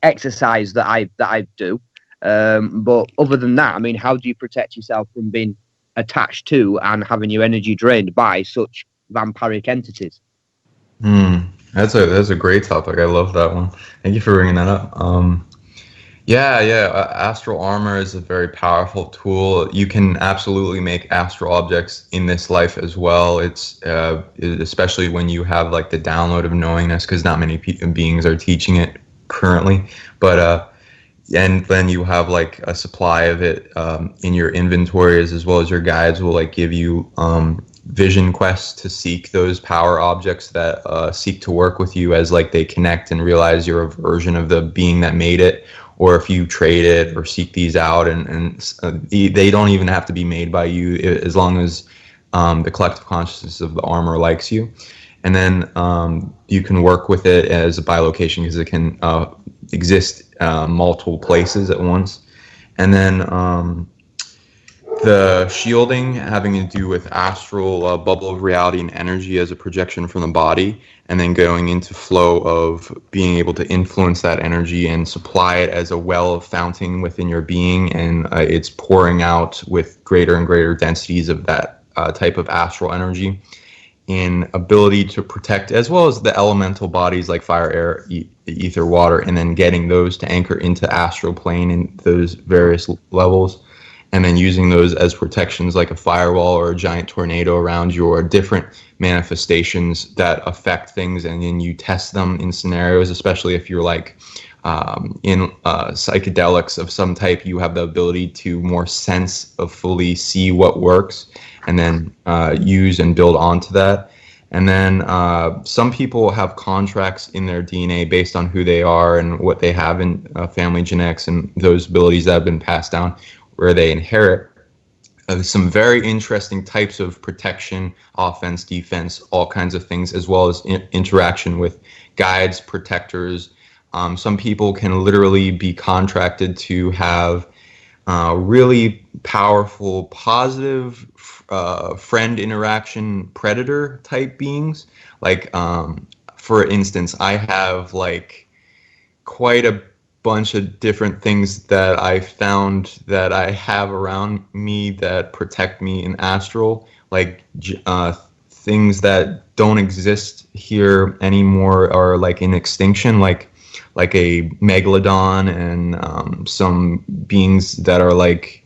exercise that I do. But other than that, I mean, how do you protect yourself from being attached to and having your energy drained by such vampiric entities? That's a great topic. I love that one. Thank you for bringing that up. Astral armor is a very powerful tool. You can absolutely make astral objects in this life as well. It's especially when you have like the download of knowingness, because not many beings are teaching it currently. But and then you have like a supply of it in your inventories, as well as your guides will like give you vision quests to seek those power objects that seek to work with you as like they connect and realize you're a version of the being that made it, or if you trade it or seek these out, and they don't even have to be made by you as long as the collective consciousness of the armor likes you. And then you can work with it as a bilocation because it can exist multiple places at once. And then the shielding having to do with astral bubble of reality and energy as a projection from the body, and then going into flow of being able to influence that energy and supply it as a well of fountain within your being, and it's pouring out with greater and greater densities of that type of astral energy, in ability to protect, as well as the elemental bodies like fire, air, ether, water, and then getting those to anchor into astral plane in those various levels, and then using those as protections like a firewall or a giant tornado around your different manifestations that affect things, and then you test them in scenarios, especially if you're like in psychedelics of some type. You have the ability to more sense of fully see what works, and then use and build onto that. And then some people have contracts in their DNA based on who they are and what they have in family genetics and those abilities that have been passed down, where they inherit some very interesting types of protection, offense, defense, all kinds of things, as well as interaction with guides, protectors. Some people can literally be contracted to have really powerful, positive friend interaction, predator type beings. Like, for instance, I have like quite a bunch of different things that I found that I have around me that protect me in astral, like things that don't exist here anymore are like in extinction, like a megalodon, and some beings that are like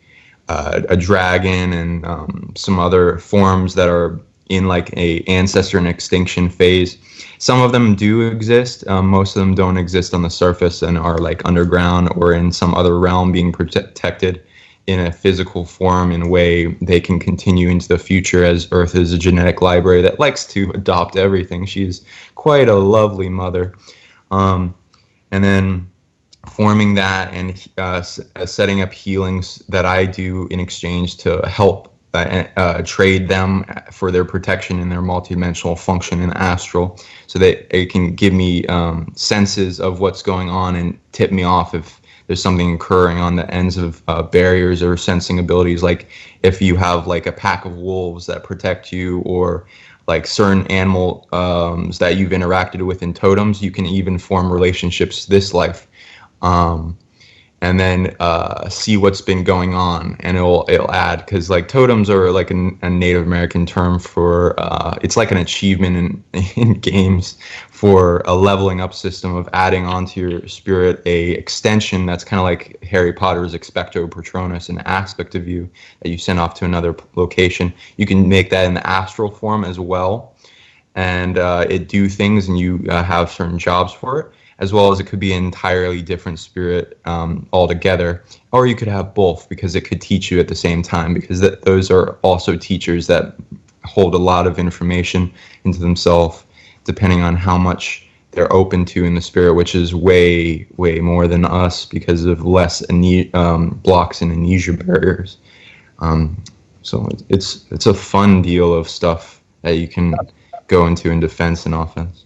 a dragon, and some other forms that are in like a ancestor and extinction phase. Some of them do exist. Most of them don't exist on the surface and are like underground or in some other realm being protected in a physical form in a way they can continue into the future, as Earth is a genetic library that likes to adopt everything. She's quite a lovely mother. And then forming that and setting up healings that I do in exchange to help trade them for their protection and their multidimensional function in astral, so that it can give me senses of what's going on and tip me off if there's something occurring on the ends of barriers or sensing abilities. Like if you have like a pack of wolves that protect you, or like certain animal that you've interacted with in totems, you can even form relationships this life. And then see what's been going on, and it'll add, because like totems are like a Native American term for it's like an achievement in games for a leveling up system of adding onto your spirit a extension that's kind of like Harry Potter's Expecto Patronus, an aspect of you that you send off to another location. You can make that in the astral form as well, and it do things, and you have certain jobs for it. as well as it could be an entirely different spirit altogether, or you could have both because it could teach you at the same time, because those are also teachers that hold a lot of information into themselves, depending on how much they're open to in the spirit, which is way more than us because of less blocks and amnesia barriers. So it's a fun deal of stuff that you can go into in defense and offense.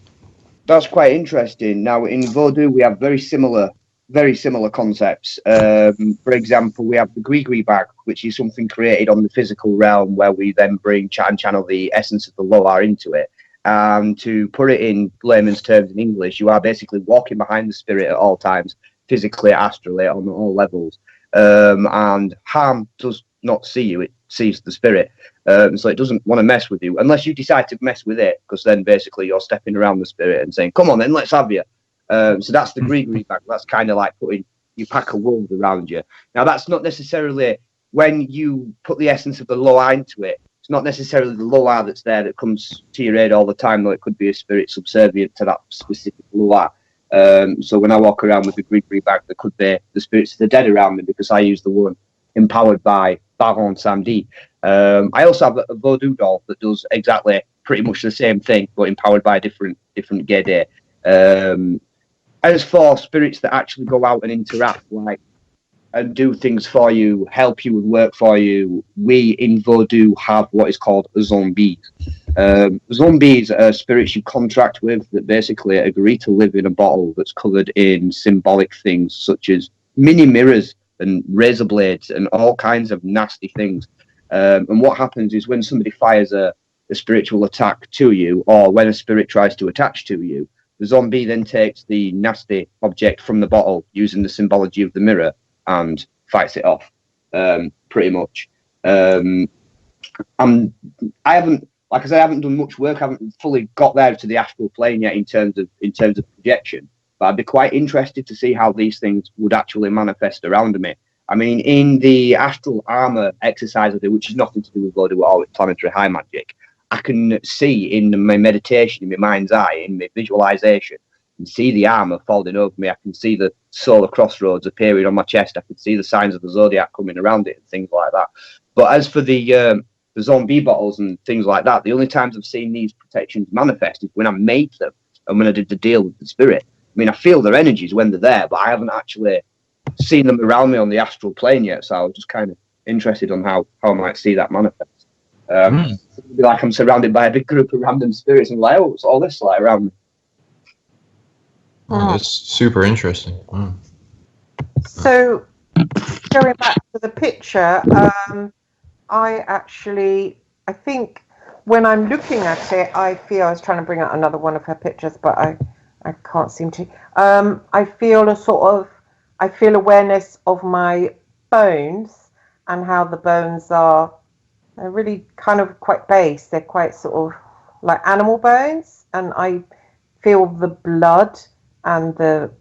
That's quite interesting. Now, in Voodoo, we have very similar concepts. For example, we have the Grigri bag, which is something created on the physical realm, where we then bring and channel the essence of the Loa into it. And to put it in layman's terms in English, you are basically walking behind the spirit at all times, physically, astrally, on all levels. And harm does not see you; it sees the spirit. So it doesn't want to mess with you unless you decide to mess with it, because then basically you're stepping around the spirit and saying, "Come on, then let's have you." So that's the Grigri bag. That's kind of like putting your pack of wolves around you. Now, that's not necessarily when you put the essence of the Loa into it. It's not necessarily the Loa that's there that comes to your aid all the time, though it could be a spirit subservient to that specific Loa. So when I walk around with the Grigri bag, there could be the spirits of the dead around me, because I use the one empowered by Baron Samedi. I also have a Voodoo doll that does exactly pretty much the same thing, but empowered by a different Gede. As for spirits that actually go out and interact, and do things for you, help you and work for you, we in Voodoo have what is called zombies. Zombies are spirits you contract with that basically agree to live in a bottle that's covered in symbolic things such as mini mirrors and razor blades and all kinds of nasty things. And what happens is when somebody fires a spiritual attack to you, or when a spirit tries to attach to you, the zombie then takes the nasty object from the bottle using the symbology of the mirror and fights it off, pretty much. I haven't done much work. I haven't fully got there to the astral plane yet in terms of projection. But I'd be quite interested to see how these things would actually manifest around me. I mean, in the astral armor exercise I do, which is nothing to do with Voodoo at all, with planetary high magic, I can see in my meditation, in my mind's eye, in my visualization, and see the armor folding over me. I can see the solar crossroads appearing on my chest. I can see the signs of the zodiac coming around it and things like that. But as for the zombie bottles and things like that, the only times I've seen these protections manifest is when I made them and when I did the deal with the spirit. I mean, I feel their energies when they're there, but I haven't actually seen them around me on the astral plane yet. So I was just kind of interested on how I might see that manifest. It'd be like I'm surrounded by a big group of random spirits and like, oh, it's all this like around me. Oh, that's super interesting. Wow. So going back to the picture, I think when I'm looking at it, I was trying to bring out another one of her pictures, but I can't seem to. I feel awareness of my bones and how the bones they're really kind of quite base. They're quite sort of like animal bones, and I feel the blood and the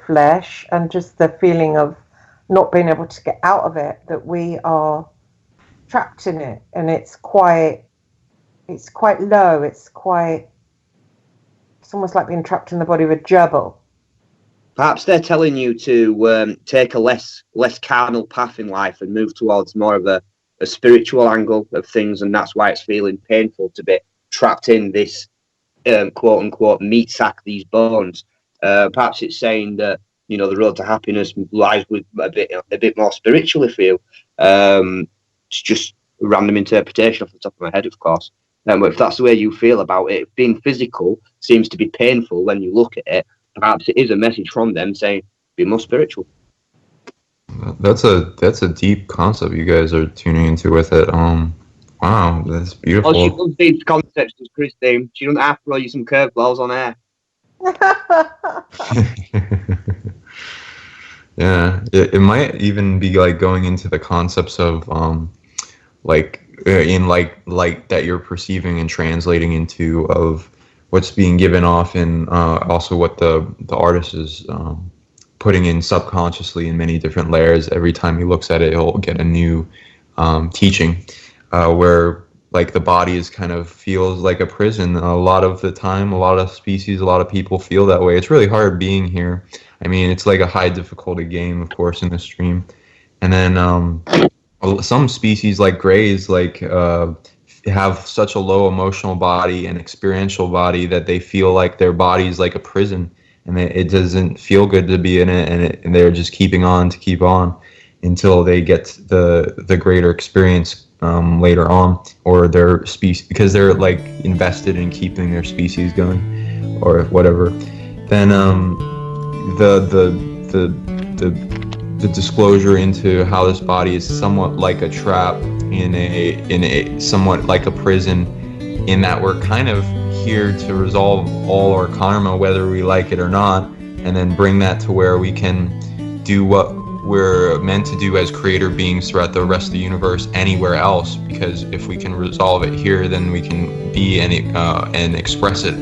flesh and just the feeling of not being able to get out of it, that we are trapped in it, and it's quite low. It's almost like being trapped in the body of a gerbil. Perhaps they're telling you to take a less carnal path in life and move towards more of a spiritual angle of things, and that's why it's feeling painful to be trapped in this quote unquote meat sack, these bones. Perhaps it's saying that the road to happiness lies with a bit more spiritually for you. It's just a random interpretation off the top of my head, of course. But if that's the way you feel about it, being physical seems to be painful when you look at it. Perhaps it is a message from them saying, be more spiritual. That's a deep concept you guys are tuning into with it. Wow, that's beautiful. Well, she loves these concepts, does Christine. She doesn't have to throw you some curveballs on air. Yeah, it might even be like going into the concepts of like that you're perceiving and translating into of what's being given off, and also what the artist is putting in subconsciously in many different layers. Every time he looks at it, he'll get a new teaching, where like the body is kind of feels like a prison a lot of the time. A lot of species, a lot of people feel that way. It's really hard being here. I mean, it's like a high difficulty game, of course, in the stream. And then some species like greys have such a low emotional body and experiential body that they feel like their body is like a prison, and it doesn't feel good to be in it, and they're just keeping on to keep on until they get the greater experience later on, or their species, because they're like invested in keeping their species going or whatever. Then the disclosure into how this body is somewhat like a trap in a somewhat like a prison, in that we're kind of here to resolve all our karma, whether we like it or not, and then bring that to where we can do what we're meant to do as creator beings throughout the rest of the universe anywhere else. Because if we can resolve it here, then we can be and express it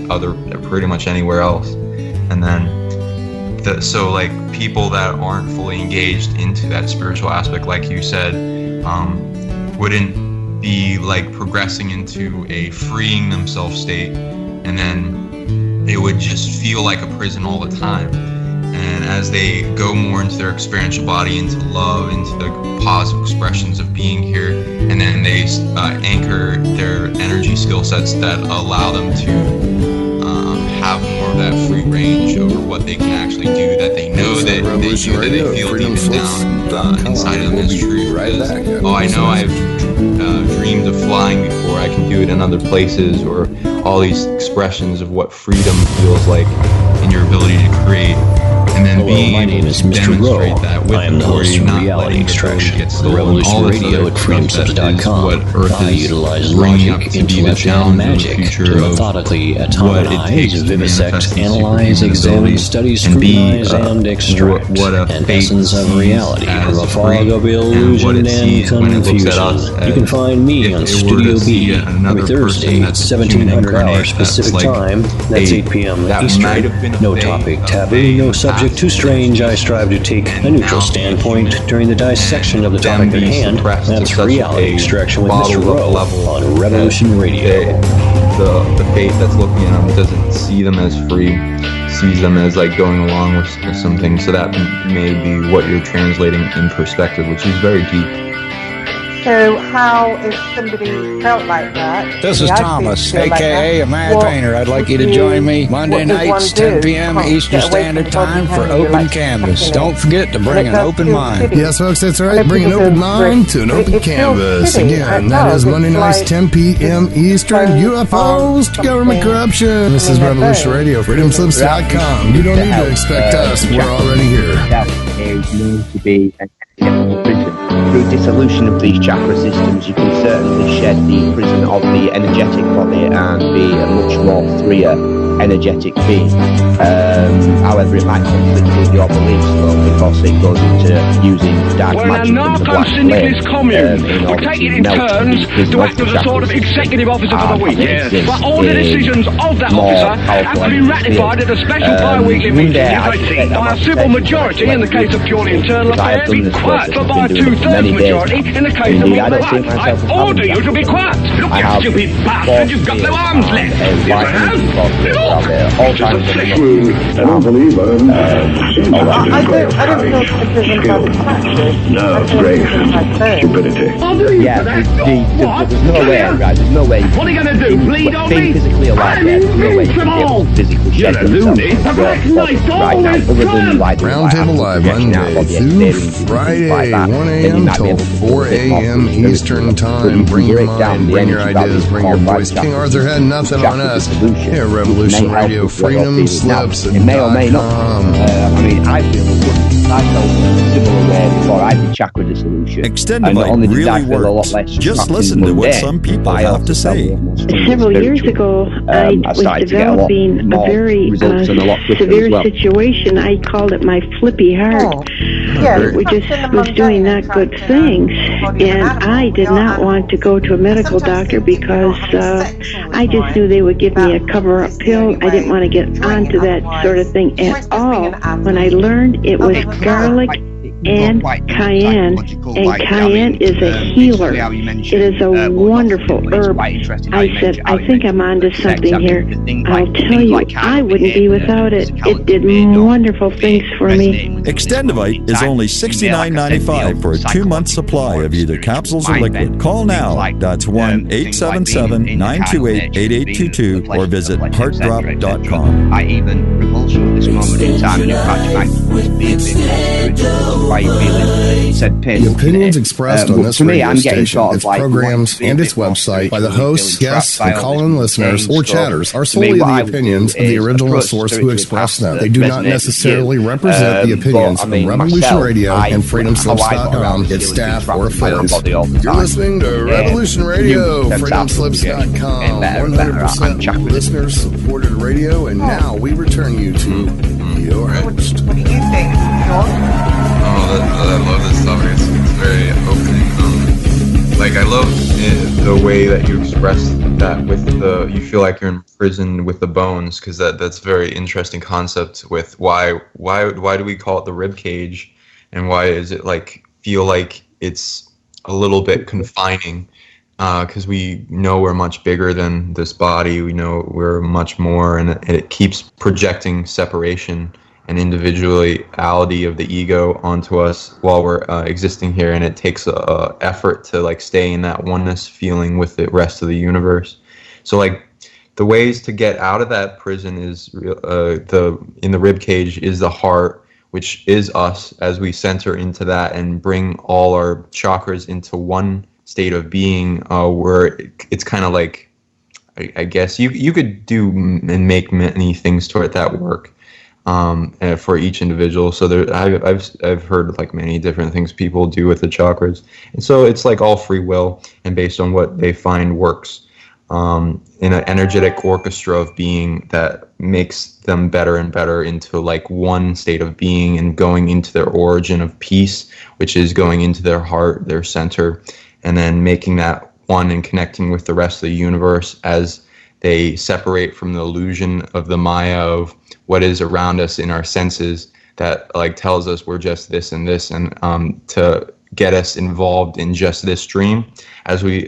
pretty much anywhere else. And then so like people that aren't fully engaged into that spiritual aspect, like you said, wouldn't be like progressing into a freeing themselves state, and then it would just feel like a prison all the time. And as they go more into their experiential body, into love, into the positive expressions of being here, and then they anchor their energy skill sets that allow them to have more of that free range over what they can actually do, that they know that they feel deep down inside of them is true. I know I've dreamed of flying before, I can do it in other places, or all these expressions of what freedom feels like in your ability to create. And then being able to demonstrate that with I am the host of Reality Extraction, Revolution Radio at freedomslips.com. I utilize logic, intellect, and magic to methodically atomize, vivisect, analyze, examine, study, scrutinize, and extract an essence of reality from a fog of illusion and confusion. You can find me on Studio B every Thursday at 1700 hours Pacific Time. That's 8 p.m. Eastern. No topic taboo, no subject too strange. I strive to take a neutral standpoint during the dissection of the topic at hand. That's Reality Extraction with Mr. Rowe on Revolution Radio. The fate that's looking at them doesn't see them as free, sees them as like going along with something. So that may be what you're translating in perspective, which is very deep. So how, if somebody felt like that... This is Thomas, a.k.a. a Mad Painter. I'd like you to join me Monday nights, 10 p.m. Eastern Standard Time for Open Canvas. Don't forget to bring an open mind. Yes, folks, that's right. Bring an open mind to an open canvas. Again, that is Monday nights, 10 p.m. Eastern. UFOs to government corruption. This is Revolution Radio, freedomslips.com. You don't need to expect us. We're already here. That is known to be an prison. Through dissolution of these chakra systems, you can certainly shed the prison of the energetic body and be a much more freer energetic being. However, it might conflict with your beliefs, though, because it goes into using dark magic and the black flame we're taking in turns to act as a sort of executive officer for the week. But all the decisions of that officer have to be ratified at a special bi-weekly meeting by a simple majority in the case of purely internal affairs, but by a two-thirds majority in the case of all the life. I order you to be quiet. Look, you stupid bastard, you've got no arms left. Yes, I have. Look, just a flesh wound. I don't believe I don't feel prison by the taxes. No, Greg. Stupidity. Yeah, there's no way, guys. There's no way. What are you going to do? Bleed on me? Being physically alive, there's no way you can be able to physically shed themselves right now, other than like Roundtable Live Monday through Friday, 1 a.m. till 4 a.m. Eastern Time. Bring your mind, bring your ideas, bring your voice. King Arthur had nothing on us. Here, Revolution Radio, freedomslips.com. I mean, I feel similar way before I did chakra dissolution. Extended Light really works. Just listen to what some people have to say. Several years ago, I was developing a very severe situation. I called it my flippy heart. It just was doing not good things. And I did not want to go to a medical doctor because I just knew they would give me a cover-up pill. I didn't want to get onto that sort of thing at all. When I learned it was garlic and cayenne, and cayenne is a healer. It is a wonderful herb. I said, I think I'm onto something here. I'll tell you, I wouldn't be without it. It did wonderful things for me. Extendivite is only $69.95 for a 2-month supply of either capsules or liquid. Call now. That's 1-877-928-8822 or visit heartdrop.com. I even repulsion at this moment in time, and in fact, I would be a bit why you feeling said piss. The opinions expressed on this radio station, its programs, and its website by the hosts, guests, and call-in listeners or chatters are solely the opinions of the original source who expressed them. They do not necessarily represent the opinions of Revolution Radio and FreedomSlips.com, its staff, or affiliates. You're listening to Revolution Radio, FreedomSlips.com, 100% listener-supported radio, and now we return you to your host. What do you think, John? I love this topic. It's very opening. Like, I love the way that you express that with you feel like you're in prison with the bones, because that's a very interesting concept with why do we call it the rib cage, and why is it feel like it's a little bit confining, because we know we're much bigger than this body. We know we're much more, and it keeps projecting separation and individuality of the ego onto us while we're existing here, and it takes a effort to stay in that oneness feeling with the rest of the universe. So the ways to get out of that prison is in the rib cage is the heart, which is us, as we center into that and bring all our chakras into one state of being, where it's kind of I guess you could do and make many things toward that work. For each individual. So I've heard many different things people do with the chakras, and so it's all free will and based on what they find works, in an energetic orchestra of being that makes them better and better into one state of being and going into their origin of peace, which is going into their heart, their center, and then making that one and connecting with the rest of the universe as they separate from the illusion of the Maya of what is around us in our senses that tells us we're just this and this, and to get us involved in just this dream. As we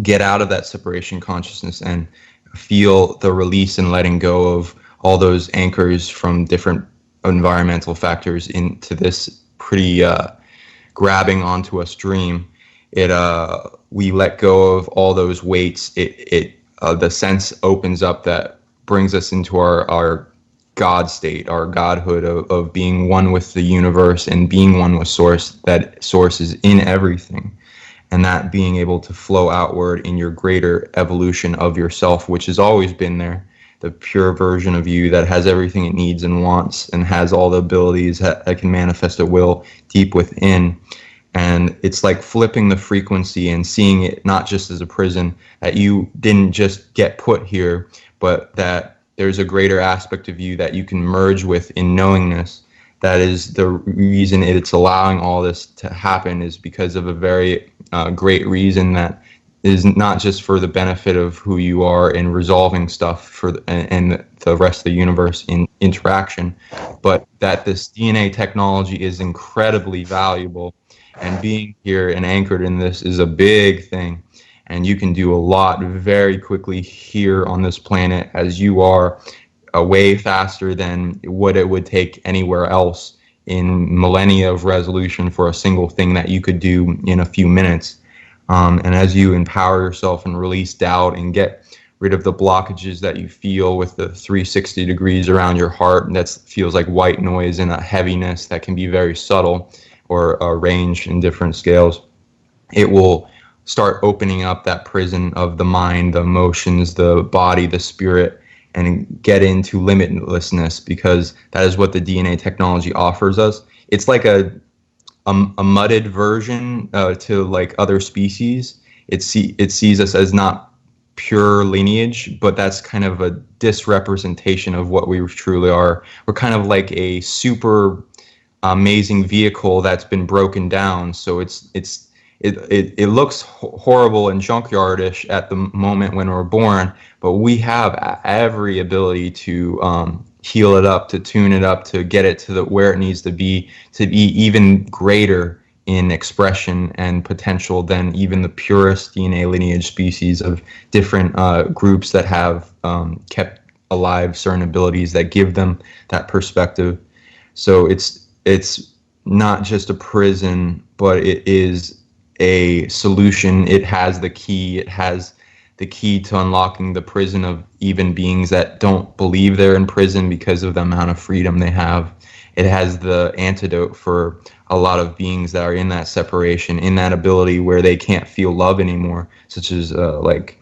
get out of that separation consciousness and feel the release and letting go of all those anchors from different environmental factors into this pretty grabbing onto us dream, we let go of all those weights. The sense opens up that brings us into our God state, our godhood of being one with the universe and being one with Source. That Source is in everything, and that being able to flow outward in your greater evolution of yourself, which has always been there, the pure version of you that has everything it needs and wants and has all the abilities that can manifest at will deep within. And it's flipping the frequency and seeing it not just as a prison, that you didn't just get put here, but that there's a greater aspect of you that you can merge with in knowingness. That is the reason it's allowing all this to happen, is because of a very great reason that is not just for the benefit of who you are in resolving stuff and the rest of the universe in interaction, but that this DNA technology is incredibly valuable. And being here and anchored in this is a big thing. And you can do a lot very quickly here on this planet, as you are way faster than what it would take anywhere else in millennia of resolution for a single thing that you could do in a few minutes. And as you empower yourself and release doubt and get rid of the blockages that you feel with the 360 degrees around your heart, that feels like white noise and a heaviness that can be very subtle, or arranged in different scales, it will start opening up that prison of the mind, the emotions, the body, the spirit, and get into limitlessness, because that is what the DNA technology offers us. It's like a mudded version to other species. It sees us as not pure lineage, but that's kind of a disrepresentation of what we truly are. We're kind of like a super amazing vehicle that's been broken down, so it looks horrible and junkyardish at the moment when we're born, but we have every ability to heal it up, to tune it up, to get it to where it needs to be even greater in expression and potential than even the purest DNA lineage species of different groups that have kept alive certain abilities that give them that perspective. So it's not just a prison, but it is a solution. It has the key. It has the key to unlocking the prison of even beings that don't believe they're in prison because of the amount of freedom they have. It has the antidote for a lot of beings that are in that separation, in that ability where they can't feel love anymore, such as like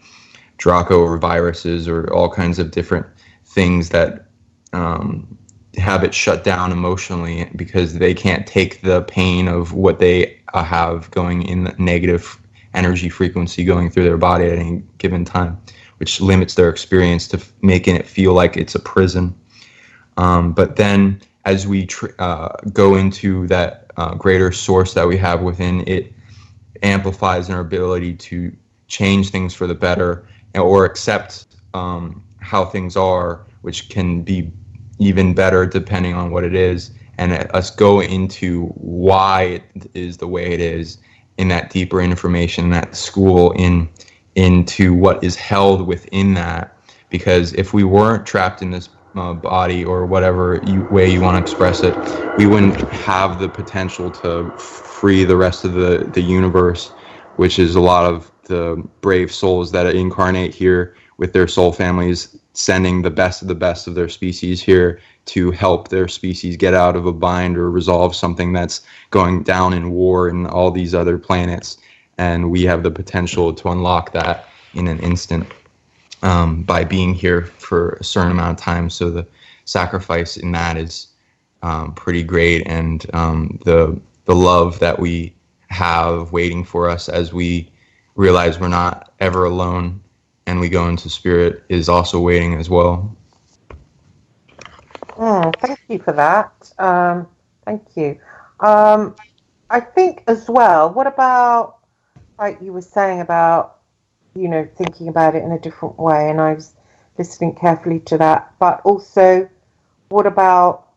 Draco or viruses or all kinds of different things that have it shut down emotionally because they can't take the pain of what they have going in the negative energy frequency going through their body at any given time, which limits their experience to making it feel like it's a prison. But then as we go into that greater source that we have within, it amplifies our ability to change things for the better or accept how things are, which can be even better depending on what it is, and us go into why it is the way it is in that deeper information, that school into what is held within that. Because if we weren't trapped in this body or whatever way you want to express it, we wouldn't have the potential to free the rest of the universe, which is a lot of the brave souls that incarnate here with their soul families, sending the best of their species here to help their species get out of a bind or resolve something that's going down in war in all these other planets. And we have the potential to unlock that in an instant by being here for a certain amount of time. So the sacrifice in that is pretty great. And the love that we have waiting for us as we realize we're not ever alone and we go into spirit is also waiting as well. Thank you for that. Thank you. I think as well, what about, like you were saying about, thinking about it in a different way, and I was listening carefully to that, but also what about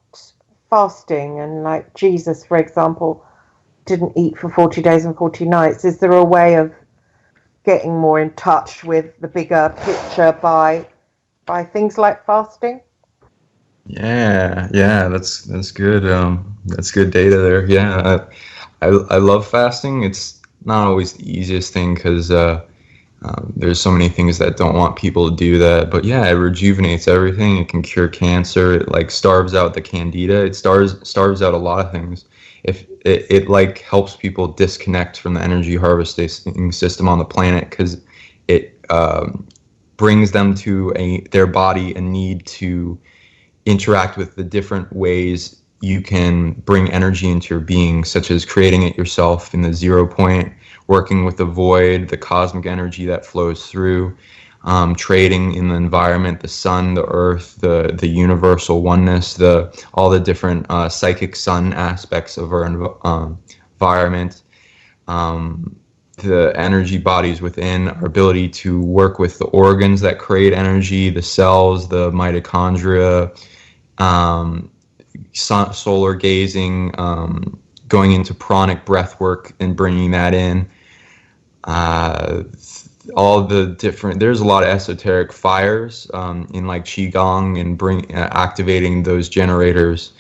fasting? And like Jesus, for example, didn't eat for 40 days and 40 nights. Is there a way of getting more in touch with the bigger picture by things like fasting? Yeah, that's good. That's good data there. Yeah, I love fasting. It's not always the easiest thing because there's so many things that don't want people to do that. But yeah, it rejuvenates everything. It can cure cancer. It like starves out the candida. It starves out a lot of things. If it like helps people disconnect from the energy harvesting system on the planet, because it brings them to their body a need to interact with the different ways you can bring energy into your being, such as creating it yourself in the 0 point, working with the void, the cosmic energy that flows through, trading in the environment, the sun, the earth, the universal oneness, all the different psychic sun aspects of our environment, the energy bodies within, our ability to work with the organs that create energy, the cells, the mitochondria, solar gazing, going into pranic breath work and bringing that in. All the different, there's a lot of esoteric fires in like Qigong and activating those generators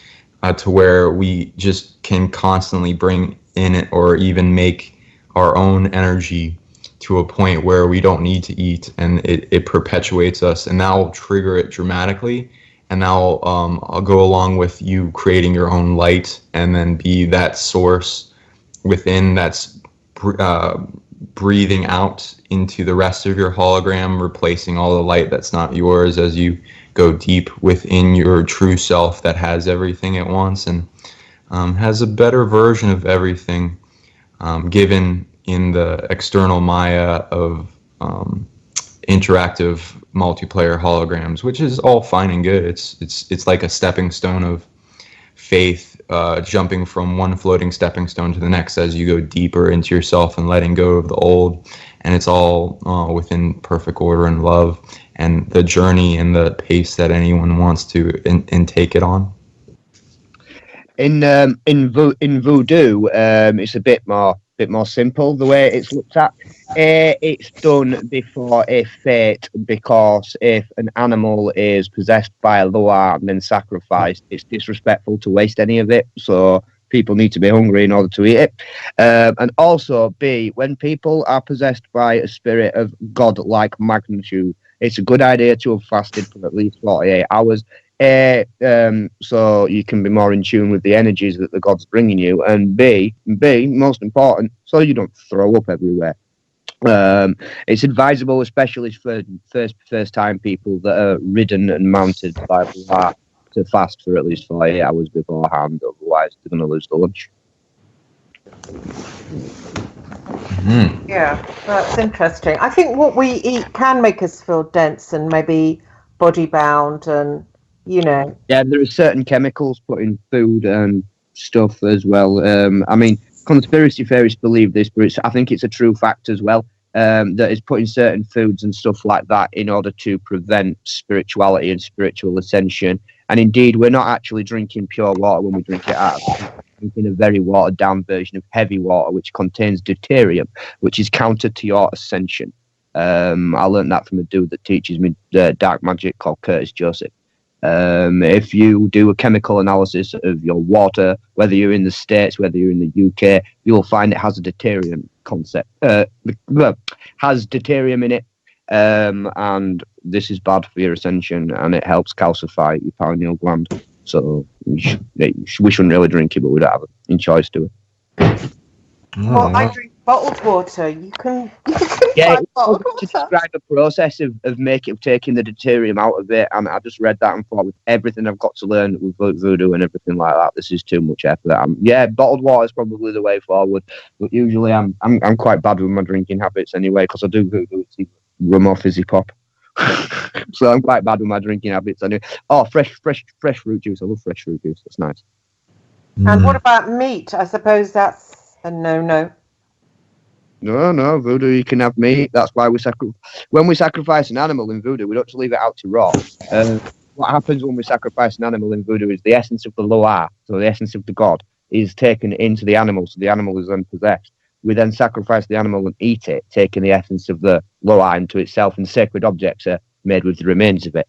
to where we just can constantly bring in it or even make our own energy to a point where we don't need to eat, and it perpetuates us, and that will trigger it dramatically. And now I'll go along with you creating your own light and then be that source within that's breathing out into the rest of your hologram, replacing all the light that's not yours as you go deep within your true self that has everything it wants and has a better version of everything given in the external Maya of interactive multiplayer holograms, which is all fine and good. It's like a stepping stone of faith jumping from one floating stepping stone to the next as you go deeper into yourself and letting go of the old. And it's all within perfect order and love, and the journey and the pace that anyone wants to and take it on. In Voodoo, it's a bit more simple the way it's looked at. It's done before a fate, because if an animal is possessed by a loa and then sacrificed, it's disrespectful to waste any of it. So people need to be hungry in order to eat it. And also, B, when people are possessed by a spirit of godlike magnitude, it's a good idea to have fasted for at least 48 hours. So you can be more in tune with the energies that the god's bringing you, and B, most important, so you don't throw up everywhere. It's advisable, especially for first time people that are ridden and mounted by Hart, to fast for at least 48 hours beforehand, otherwise they're going to lose the lunch. Mm-hmm. Yeah, that's interesting. I think what we eat can make us feel dense and maybe body bound, and yeah, there are certain chemicals put in food and stuff as well. I mean, conspiracy theorists believe this, but I think it's a true fact as well. That is put in certain foods and stuff like that in order to prevent spirituality and spiritual ascension. And indeed, we're not actually drinking pure water when we drink it out. We're drinking a very watered down version of heavy water, which contains deuterium, which is counter to your ascension. I learned that from a dude that teaches me dark magic called Curtis Joseph. If you do a chemical analysis of your water, whether you're in the States, whether you're in the UK, you'll find it has a deuterium has deuterium in it, and this is bad for your ascension, and it helps calcify your pineal gland. So we shouldn't really drink it, but we don't have a choice to it. Well, I drink bottled water. You can bottled water. To describe the process of taking the deuterium out of it, and I just read that and thought, with everything I've got to learn with voodoo and everything like that, this is too much effort. Bottled water is probably the way forward, but usually I'm quite bad with my drinking habits anyway, because I do voodoo. It's rum or fizzy pop. So I'm quite bad with my drinking habits anyway. Oh, fresh fruit juice. I love fresh fruit juice. That's nice. And what about meat? I suppose that's a no-no. No, voodoo, you can have meat. That's why when we sacrifice an animal in voodoo, we don't just leave it out to rot. What happens when we sacrifice an animal in voodoo is the essence of the loa, so the essence of the god, is taken into the animal, so the animal is then possessed. We then sacrifice the animal and eat it, taking the essence of the loa into itself, and sacred objects are made with the remains of it.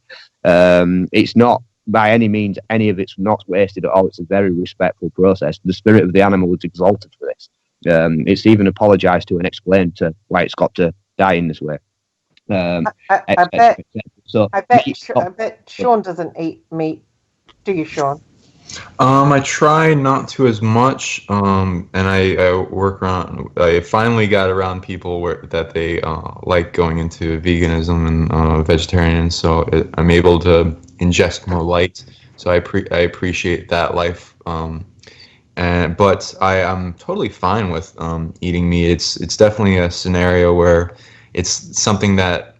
It's not, by any means, any of it's not wasted at all. It's a very respectful process. The spirit of the animal is exalted for this. It's even apologised to and explained to why it's got to die in this way. I bet Sean doesn't eat meat. Do you, Sean? I try not to as much, and I work around. I finally got around people that they like going into veganism and vegetarian, so I'm able to ingest more light. So I appreciate that life. But I am totally fine with eating meat. It's definitely a scenario where it's something that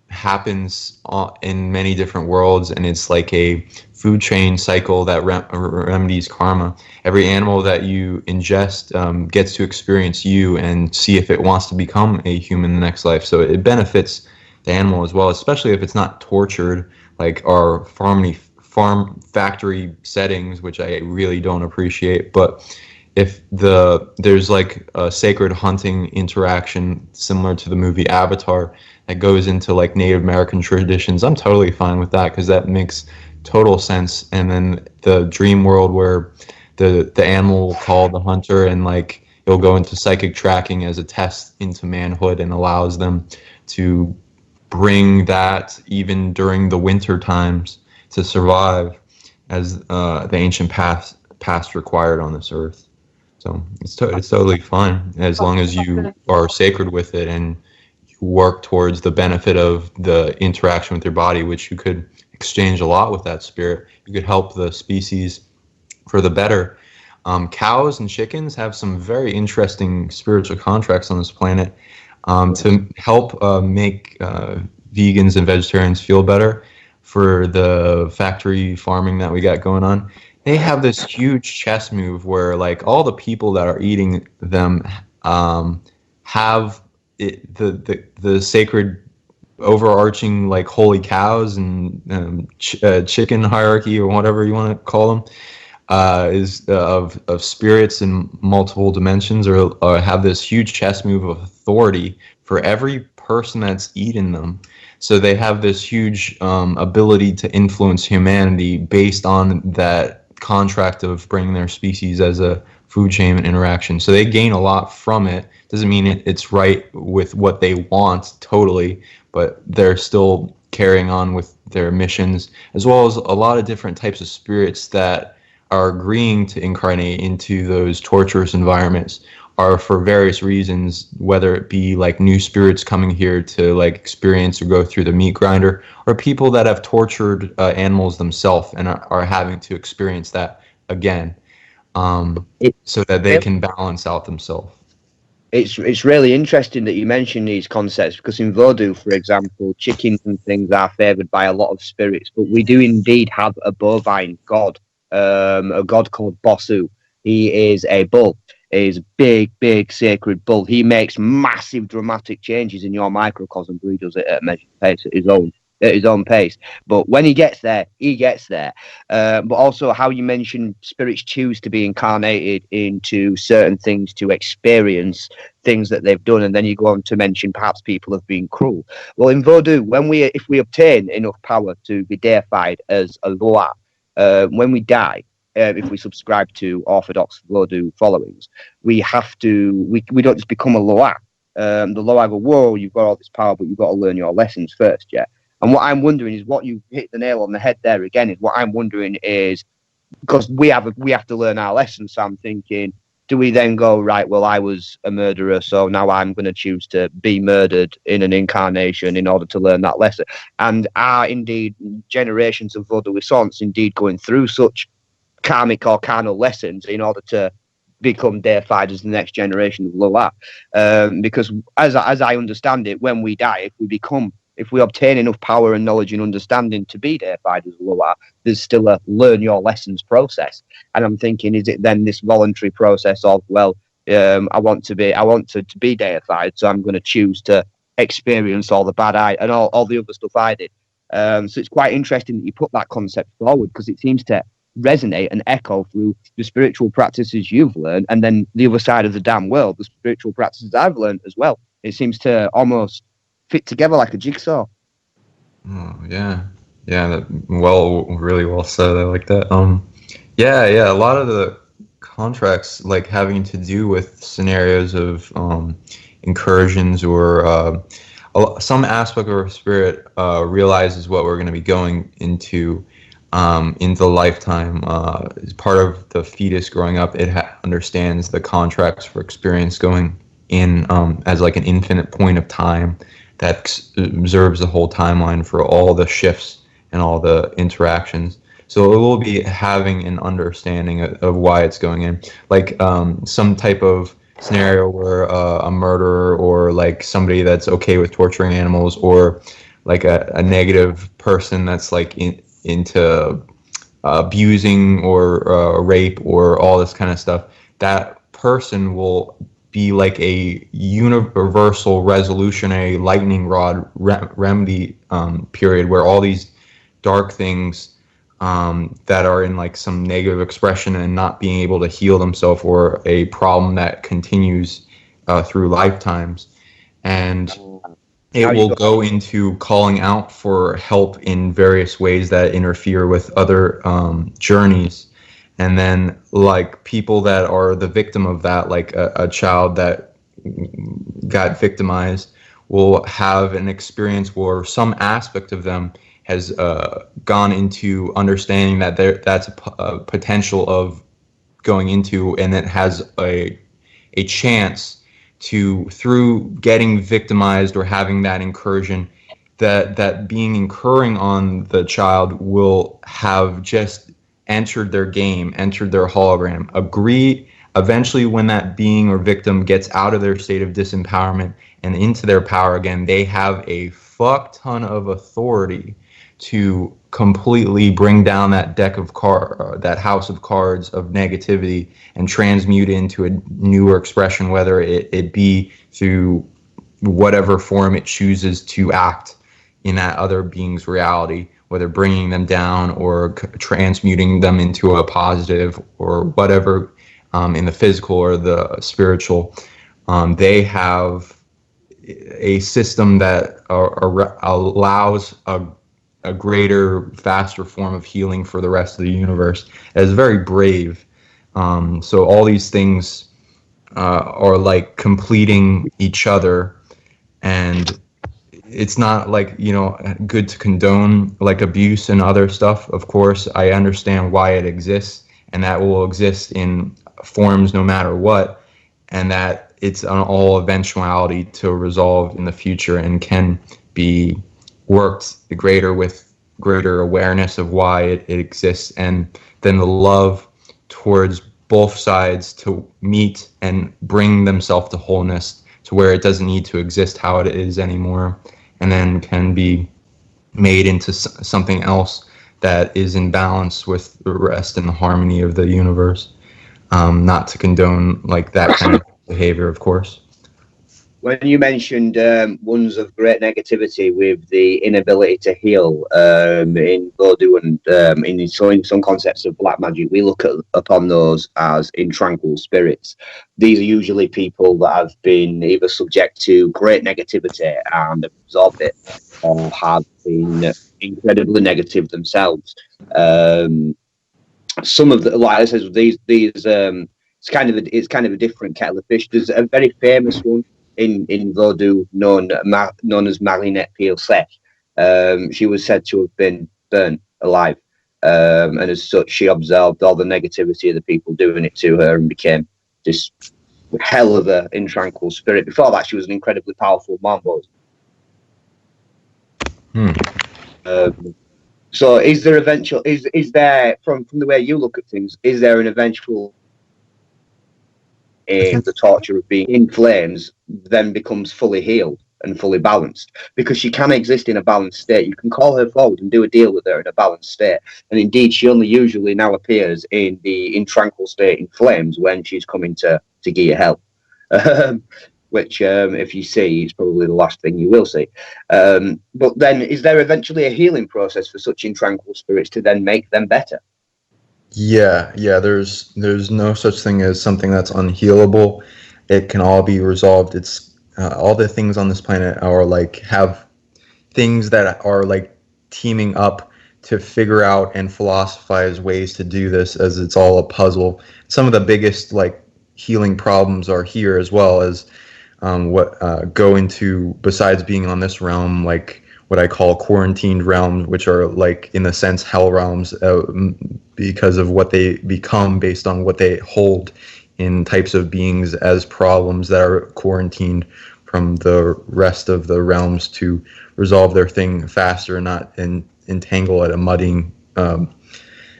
happens in many different worlds, and it's like a food chain cycle that remedies karma. Every animal that you ingest gets to experience you and see if it wants to become a human in the next life. So it benefits the animal as well, especially if it's not tortured like our farm factory settings, which I really don't appreciate. But if there's like a sacred hunting interaction similar to the movie Avatar that goes into like Native American traditions, I'm totally fine with that, because that makes total sense. And then the dream world where the animal will call the hunter, and like it'll go into psychic tracking as a test into manhood, and allows them to bring that even during the winter times to survive, as the ancient past required on this earth. So it's totally fine, as long as you are sacred with it and you work towards the benefit of the interaction with your body, which you could exchange a lot with that spirit. You could help the species for the better. Cows and chickens have some very interesting spiritual contracts on this planet to help make vegans and vegetarians feel better for the factory farming that we got going on. they have this huge chess move where like all the people that are eating them have the sacred overarching like holy cows and chicken hierarchy or whatever you want to call them is of spirits in multiple dimensions or have this huge chess move of authority for every person that's eaten them. So they have this huge ability to influence humanity based on that contract of bringing their species as a food chain interaction. So they gain a lot from it. Doesn't mean it's right with what they want totally, but they're still carrying on with their missions, as well as a lot of different types of spirits that are agreeing to incarnate into those torturous environments are for various reasons, whether it be like new spirits coming here to like experience or go through the meat grinder, or people that have tortured animals themselves and are having to experience that again, so that they can balance out themselves. It's really interesting that you mention these concepts, because in Voodoo, for example, chickens and things are favoured by a lot of spirits, but we do indeed have a bovine god, a god called Bosu. He is a bull. He's a big sacred bull. He makes massive dramatic changes in your microcosm, but he does it at a measured pace, at his own pace. But when he gets there, he gets there. But also how you mentioned spirits choose to be incarnated into certain things to experience things that they've done, and then you go on to mention perhaps people have been cruel. Well, in Voodoo, if we obtain enough power to be deified as a Loa, when we die, if we subscribe to Orthodox Voodoo followings, we don't just become a Loa. The Loa go, whoa, you've got all this power, but you've got to learn your lessons first, yeah? And what I'm wondering is, what you hit the nail on the head there again, is what I'm wondering is, because we have to learn our lessons, so I'm thinking, do we then go, right, well, I was a murderer, so now I'm going to choose to be murdered in an incarnation in order to learn that lesson? And are indeed generations of Vodouissants indeed going through such karmic or carnal lessons in order to become deified as the next generation of Loa? Because as I understand it, when we die, if we obtain enough power and knowledge and understanding to be deified as Loa, there's still a learn your lessons process. And I'm thinking, is it then this voluntary process of, well, I want to be deified, so I'm going to choose to experience all the bad and all the other stuff I did. So it's quite interesting that you put that concept forward, because it seems to resonate and echo through the spiritual practices you've learned, and then the other side of the damn world, the spiritual practices I've learned as well. It seems to almost fit together like a jigsaw. Oh yeah, really well said. I like that. A lot of the contracts like having to do with scenarios of incursions or some aspect of our spirit realizes what we're going to be going into the lifetime. As part of the fetus growing up, it understands the contracts for experience going in as like an infinite point of time that observes the whole timeline for all the shifts and all the interactions. So it will be having an understanding of why it's going in. Like some type of scenario where a murderer or like somebody that's okay with torturing animals, or like a negative person that's like into abusing or rape or all this kind of stuff, that person will be like a universal resolutionary lightning rod remedy period, where all these dark things that are in like some negative expression and not being able to heal themselves, or a problem that continues through lifetimes, and it will go into calling out for help in various ways that interfere with other journeys. And then like people that are the victim of that, like a child that got victimized, will have an experience where some aspect of them has gone into understanding that that's a potential of going into, and it has a chance to, through getting victimized or having that incursion, that being incurring on the child will have just entered their game, entered their hologram. Eventually when that being or victim gets out of their state of disempowerment and into their power again, they have a fuck ton of authority to completely bring down that deck of that house of cards of negativity and transmute it into a newer expression, whether it be through whatever form it chooses to act in that other being's reality, whether bringing them down or transmuting them into a positive or whatever, in the physical or the spiritual. They have a system that allows a greater, faster form of healing for the rest of the universe. It's very brave. So all these things are like completing each other, and it's not like, good to condone like abuse and other stuff. Of course, I understand why it exists, and that will exist in forms no matter what, and that it's an all eventuality to resolve in the future and can be worked with greater awareness of why it exists, and then the love towards both sides to meet and bring themselves to wholeness, to where it doesn't need to exist how it is anymore, and then can be made into something else that is in balance with the rest and the harmony of the universe. Not to condone like that kind of behavior, of course. When you mentioned ones of great negativity with the inability to heal in Voodoo and in some concepts of black magic, we look upon those as intranquil spirits. These are usually people that have been either subject to great negativity and have absorbed it, or have been incredibly negative themselves. Some of the, like I said, these it's kind of a different kettle of fish. There's a very famous one in Voodoo known as Marinette Pielsec. She was said to have been burnt alive, and as such she absorbed all the negativity of the people doing it to her and became this hell of a intranquil spirit. Before that, she was an incredibly powerful monk. So is there from the way you look at things, is there an eventual the torture of being in flames then becomes fully healed and fully balanced? Because she can exist in a balanced state. You can call her forward and do a deal with her in a balanced state, and indeed she only usually now appears in tranquil state in flames when she's coming to give you help, which if you see, it's probably the last thing you will see. But then is there eventually a healing process for such intranquil spirits to then make them better? Yeah. There's no such thing as something that's unhealable. It can all be resolved. It's all the things on this planet are like have things that are like teaming up to figure out and philosophize ways to do this, as it's all a puzzle. Some of the biggest like healing problems are here, as well as what go into, besides being on this realm, like what I call quarantined realms, which are like in a sense hell realms, because of what they become based on what they hold in types of beings as problems that are quarantined from the rest of the realms to resolve their thing faster and not entangle at a mudding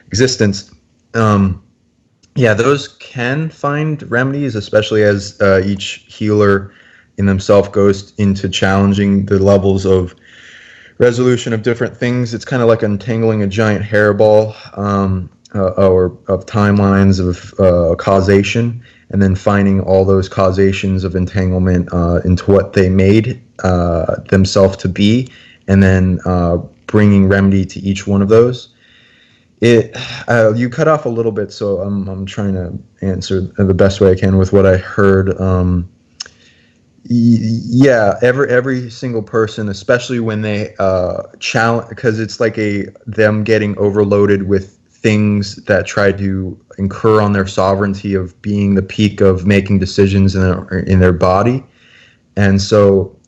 existence. Those can find remedies, especially as each healer in themselves goes into challenging the levels of resolution of different things. It's kind of like untangling a giant hairball or of timelines of causation, and then finding all those causations of entanglement into what they made themselves to be, and then bringing remedy to each one of those. You cut off a little bit, so I'm trying to answer the best way I can with what I heard. Every single person, especially when they challenge, because it's like them getting overloaded with things that try to incur on their sovereignty of being the peak of making decisions in their body. And so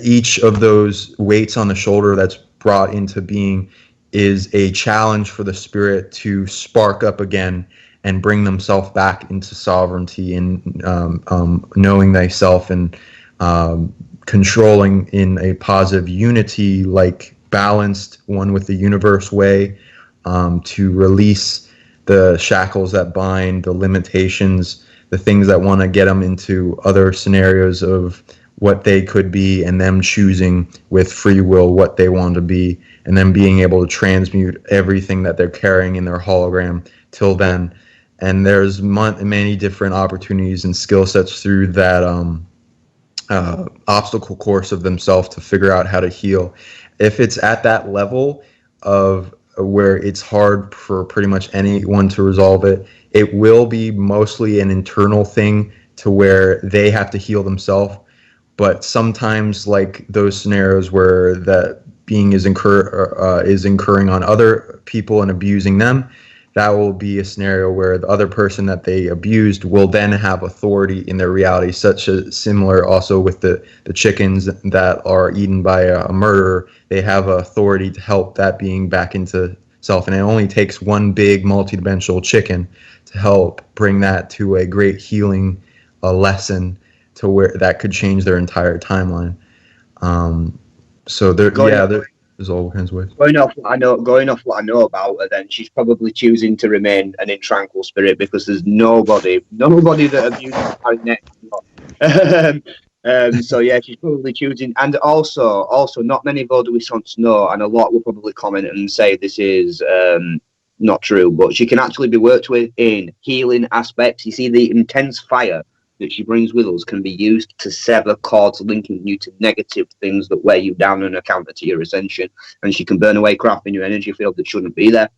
each of those weights on the shoulder that's brought into being is a challenge for the spirit to spark up again and bring themselves back into sovereignty and knowing thyself and controlling in a positive unity, like balanced one with the universe way, to release the shackles that bind, the limitations, the things that want to get them into other scenarios of what they could be, and them choosing with free will what they want to be, and then being able to transmute everything that they're carrying in their hologram till then. And there's many different opportunities and skill sets through that obstacle course of themselves to figure out how to heal. If it's at that level of where it's hard for pretty much anyone to resolve it, it will be mostly an internal thing to where they have to heal themselves. But sometimes, like those scenarios where that being is incurring on other people and abusing them, that will be a scenario where the other person that they abused will then have authority in their reality, such as similar also with the chickens that are eaten by a murderer. They have authority to help that being back into self. And it only takes one big multidimensional chicken to help bring that to a great healing lesson to where that could change their entire timeline. So there's all kinds of ways. Going off what I know about her, then she's probably choosing to remain an intranquil spirit, because there's nobody that abuses Harry. So yeah, she's probably choosing. And also, not many Vodouissants know, and a lot will probably comment and say this is not true, but she can actually be worked with in healing aspects. You see, the intense fire that she brings with us can be used to sever cords linking you to negative things that weigh you down and are counter to your ascension, and she can burn away crap in your energy field that shouldn't be there.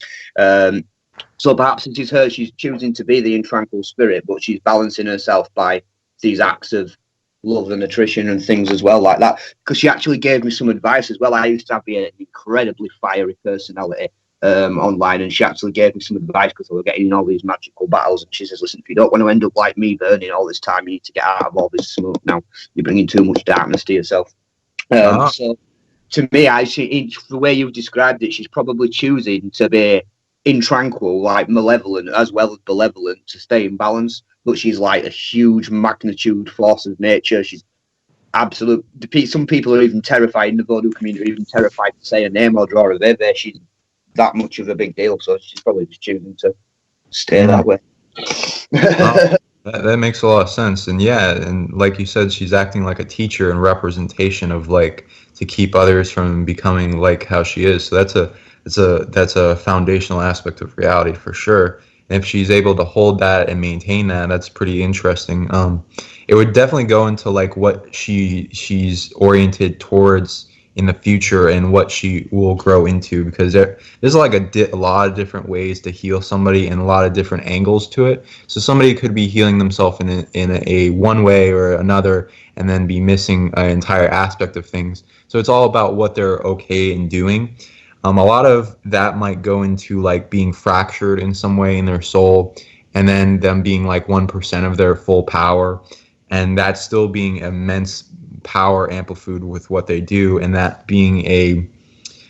So perhaps it is her, she's choosing to be the intranquil spirit, but she's balancing herself by these acts of love and attrition and things as well like that, because she actually gave me some advice as well. I used to have an incredibly fiery personality online, and she actually gave me some advice because I was getting in all these magical battles, and she says, listen, if you don't want to end up like me burning all this time, you need to get out of all this smoke now. You're bringing too much darkness to yourself. So to me, I see the way you've described it, she's probably choosing to be intranquil, like malevolent as well as benevolent, to stay in balance, but she's like a huge magnitude force of nature. She's absolute. Some people are even terrified in the Voodoo community, are even terrified to say her name or draw her baby. She's that much of a big deal, so she's probably just choosing to stay that way. That makes a lot of sense. And yeah, and like you said, she's acting like a teacher and representation of, like, to keep others from becoming like how she is. So that's a foundational aspect of reality for sure. And if she's able to hold that and maintain that, that's pretty interesting. It would definitely go into like what she's oriented towards in the future and what she will grow into, because there's like a lot of different ways to heal somebody and a lot of different angles to it. So somebody could be healing themselves in a one way or another, and then be missing an entire aspect of things. So it's all about what they're okay in doing. A lot of that might go into like being fractured in some way in their soul, and then them being like 1% of their full power, and that still being immense power amplitude with what they do. And that being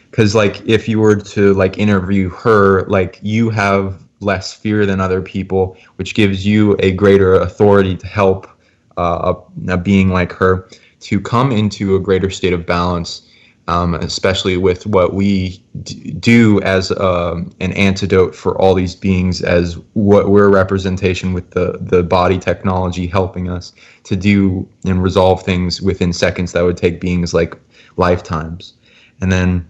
because like if you were to like interview her, like you have less fear than other people, which gives you a greater authority to help a being like her to come into a greater state of balance, especially with what we do as an antidote for all these beings, as what we're representation with the body technology helping us to do and resolve things within seconds that would take beings like lifetimes. And then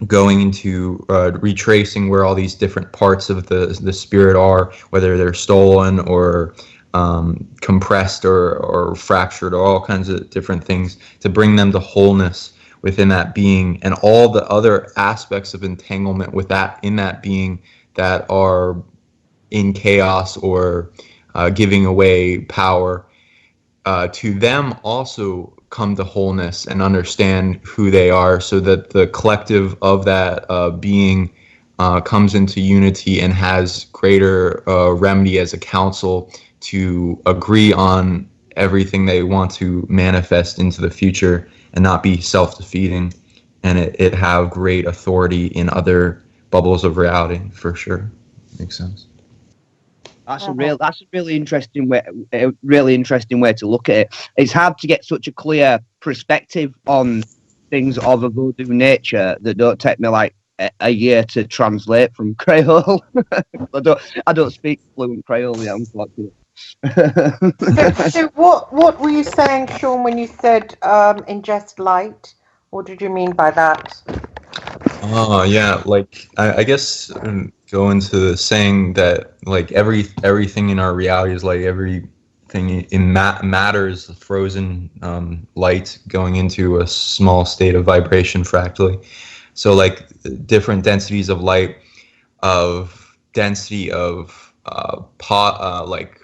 going into retracing where all these different parts of the spirit are, whether they're stolen or compressed or fractured, or all kinds of different things, to bring them to wholeness within that being, and all the other aspects of entanglement with that in that being that are in chaos or giving away power, to them also come to wholeness and understand who they are, so that the collective of that being comes into unity and has greater remedy as a council to agree on everything they want to manifest into the future, and not be self-defeating, and it have great authority in other bubbles of reality, for sure. Makes sense. That's a really interesting way to look at it. It's hard to get such a clear perspective on things of a voodoo nature that don't take me like a year to translate from Creole. I don't speak fluent Creole yet, unfortunately. So what were you saying, Sean, when you said ingest light? What did you mean by that? Oh yeah, like I guess go into saying that like everything in our reality is like everything in matter is frozen light going into a small state of vibration fractally. So like different densities of light, of density of like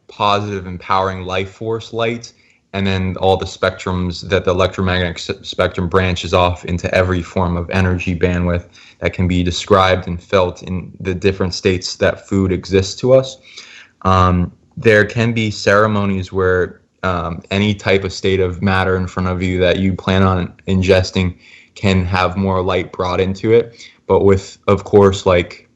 positive empowering life force light, and then all the spectrums that the electromagnetic spectrum branches off into every form of energy bandwidth that can be described and felt in the different states that food exists to us. There can be ceremonies where any type of state of matter in front of you that you plan on ingesting can have more light brought into it. But with, of course, like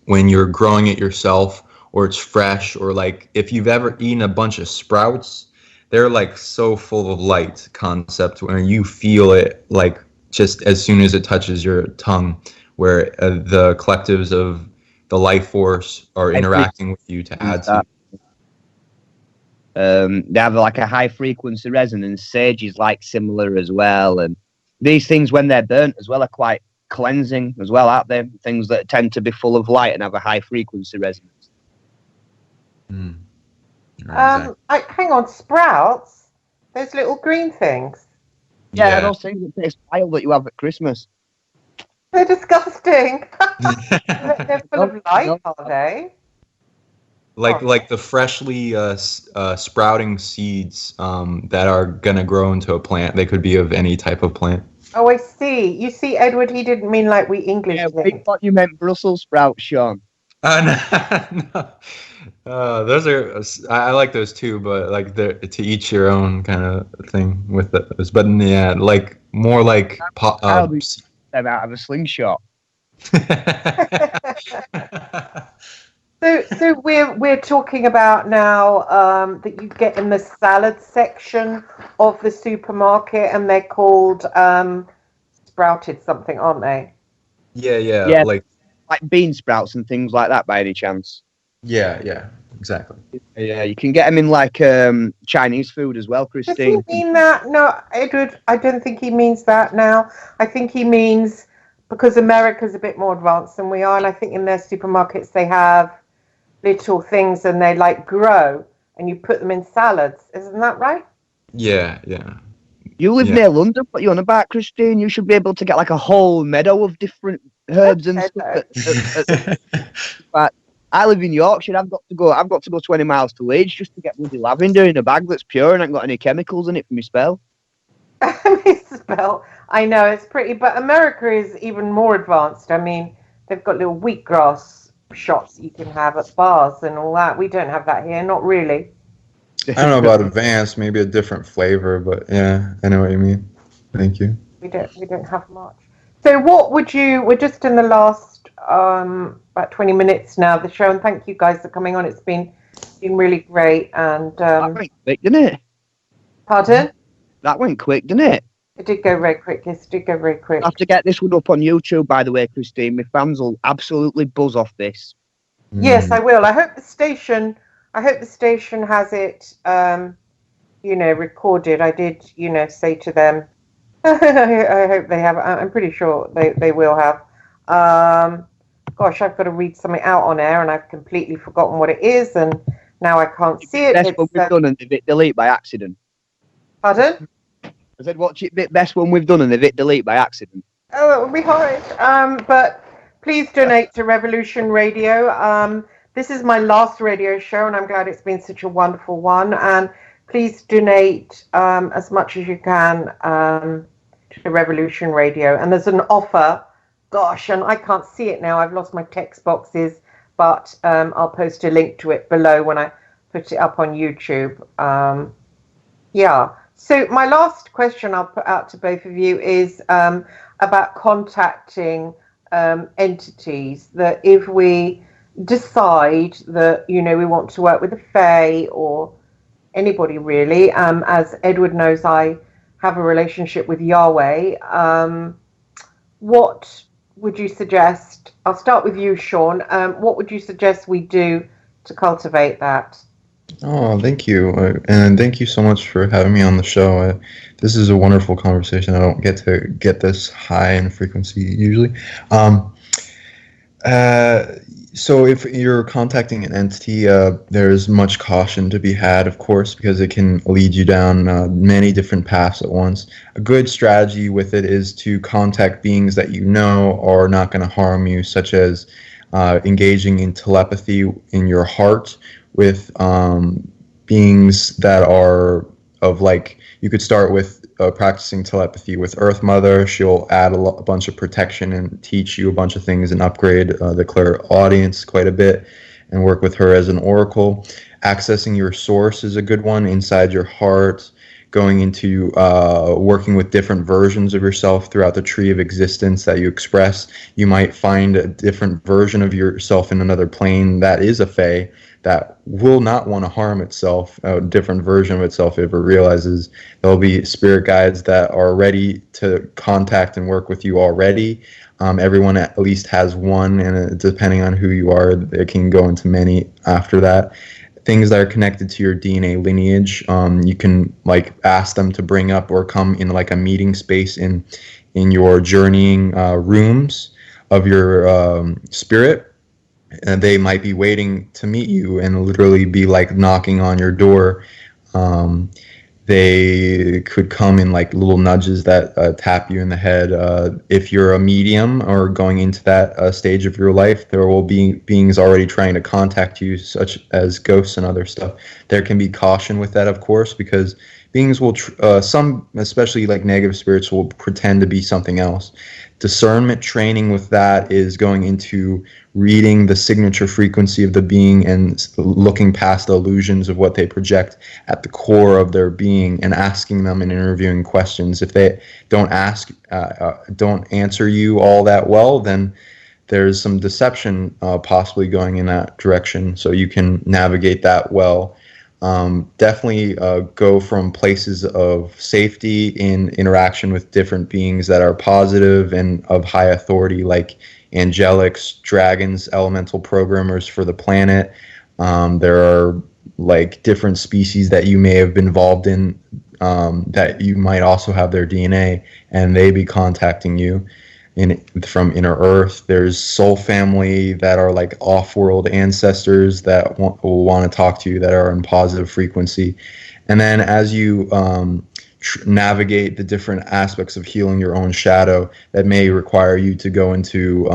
when you're growing it yourself, or it's fresh, or like if you've ever eaten a bunch of sprouts, they're like so full of light concept where you feel it like just as soon as it touches your tongue, where the collectives of the life force are interacting with you to add to. They have like a high frequency resonance. Sage is like similar as well, and these things when they're burnt as well are quite cleansing as well, aren't they? Things that tend to be full of light and have a high frequency resonance. Hang on, sprouts? Those little green things? Yeah, those things that taste vile that you have at Christmas. They're disgusting. They're full of light, are they? Like the freshly sprouting seeds that are gonna grow into a plant. They could be of any type of plant. Oh, I see. You see, Edward, he didn't mean like we English we thought you meant Brussels sprouts, Sean. No. Those are I like those too, but like to each your own kind of thing with those. But yeah, like more like I'll be them out of a slingshot. So we're talking about now that you get in the salad section of the supermarket, and they're called sprouted something, aren't they? Yeah, like bean sprouts and things like that. By any chance? Yeah, exactly. Yeah, you can get them in like Chinese food as well, Christine. Does he mean that? No, Edward, I don't think he means that now. I think he means because America's a bit more advanced than we are, and I think in their supermarkets they have little things and they like grow and you put them in salads. Isn't that right? Yeah. You live near London. What are you on about, Christine? You should be able to get like a whole meadow of different herbs and stuff. But I live in Yorkshire. I've got to go 20 miles to Leeds just to get bloody lavender in a bag that's pure and ain't got any chemicals in it for me spell. I know, it's pretty, but America is even more advanced. I mean, they've got little wheatgrass shops you can have at bars and all that. We don't have that here, not really. I don't know about advanced, maybe a different flavor, but yeah, I know what you mean. Thank you. We don't have much. So what would you, we're just in the last about 20 minutes now of the show, and thank you guys for coming on. It's been really great. And that went quick, didn't it? Pardon? That went quick, didn't it? It did go very quick. Yes, it did go very quick. I have to get this one up on YouTube, by the way, Christine. My fans will absolutely buzz off this. Yes, I will. I hope the station has it, recorded. I did, say to them, I hope they have. I'm pretty sure they will have. Gosh, I've got to read something out on air, and I've completely forgotten what it is, and now I can't see it. That's what we've done, and they've hit delete by accident. Pardon? I said, watch it bit best one we've done, and they've hit delete by accident. Oh, it would be horrid. But please donate to Revolution Radio. This is my last radio show, and I'm glad it's been such a wonderful one. And please donate as much as you can to Revolution Radio. And there's an offer. Gosh, and I can't see it now. I've lost my text boxes, but I'll post a link to it below when I put it up on YouTube. Yeah. So my last question I'll put out to both of you is about contacting entities, that if we decide that, we want to work with the Fae or anybody really, as Edward knows, I have a relationship with Yahweh. What would you suggest? I'll start with you, Sean. What would you suggest we do to cultivate that. Oh, thank you. And thank you so much for having me on the show. This is a wonderful conversation. I don't get to get this high in frequency usually. So if you're contacting an entity, there's much caution to be had, of course, because it can lead you down many different paths at once. A good strategy with it is to contact beings that you know are not going to harm you, such as engaging in telepathy in your heart with beings that are of like, you could start with practicing telepathy with Earth Mother. She'll add a bunch of protection and teach you a bunch of things and upgrade the clairaudience quite a bit, and work with her as an oracle. Accessing your source is a good one inside your heart. Going into working with different versions of yourself throughout the tree of existence that you express. You might find a different version of yourself in another plane that is a fae that will not want to harm itself, a different version of itself if it realizes. There'll be spirit guides that are ready to contact and work with you already. Everyone at least has one, and depending on who you are, it can go into many after that. Things that are connected to your DNA lineage, you can like ask them to bring up or come in like a meeting space in your journeying rooms of your spirit. And they might be waiting to meet you and literally be like knocking on your door. They could come in like little nudges that tap you in the head. If you're a medium or going into that stage of your life, there will be beings already trying to contact you, such as ghosts and other stuff. There can be caution with that, of course, because beings will, some, especially like negative spirits, will pretend to be something else. Discernment training with that is going into reading the signature frequency of the being and looking past the illusions of what they project at the core of their being, and asking them and interviewing questions. If they don't answer you all that well, then there's some deception possibly going in that direction, so you can navigate that well. Definitely go from places of safety in interaction with different beings that are positive and of high authority, like angelics, dragons, elemental programmers for the planet. There are like different species that you may have been involved in that you might also have their DNA, and they be contacting you from inner earth. There's soul family that are like off-world ancestors that will want to talk to you, that are in positive frequency. And then as you navigate the different aspects of healing your own shadow, that may require you to go into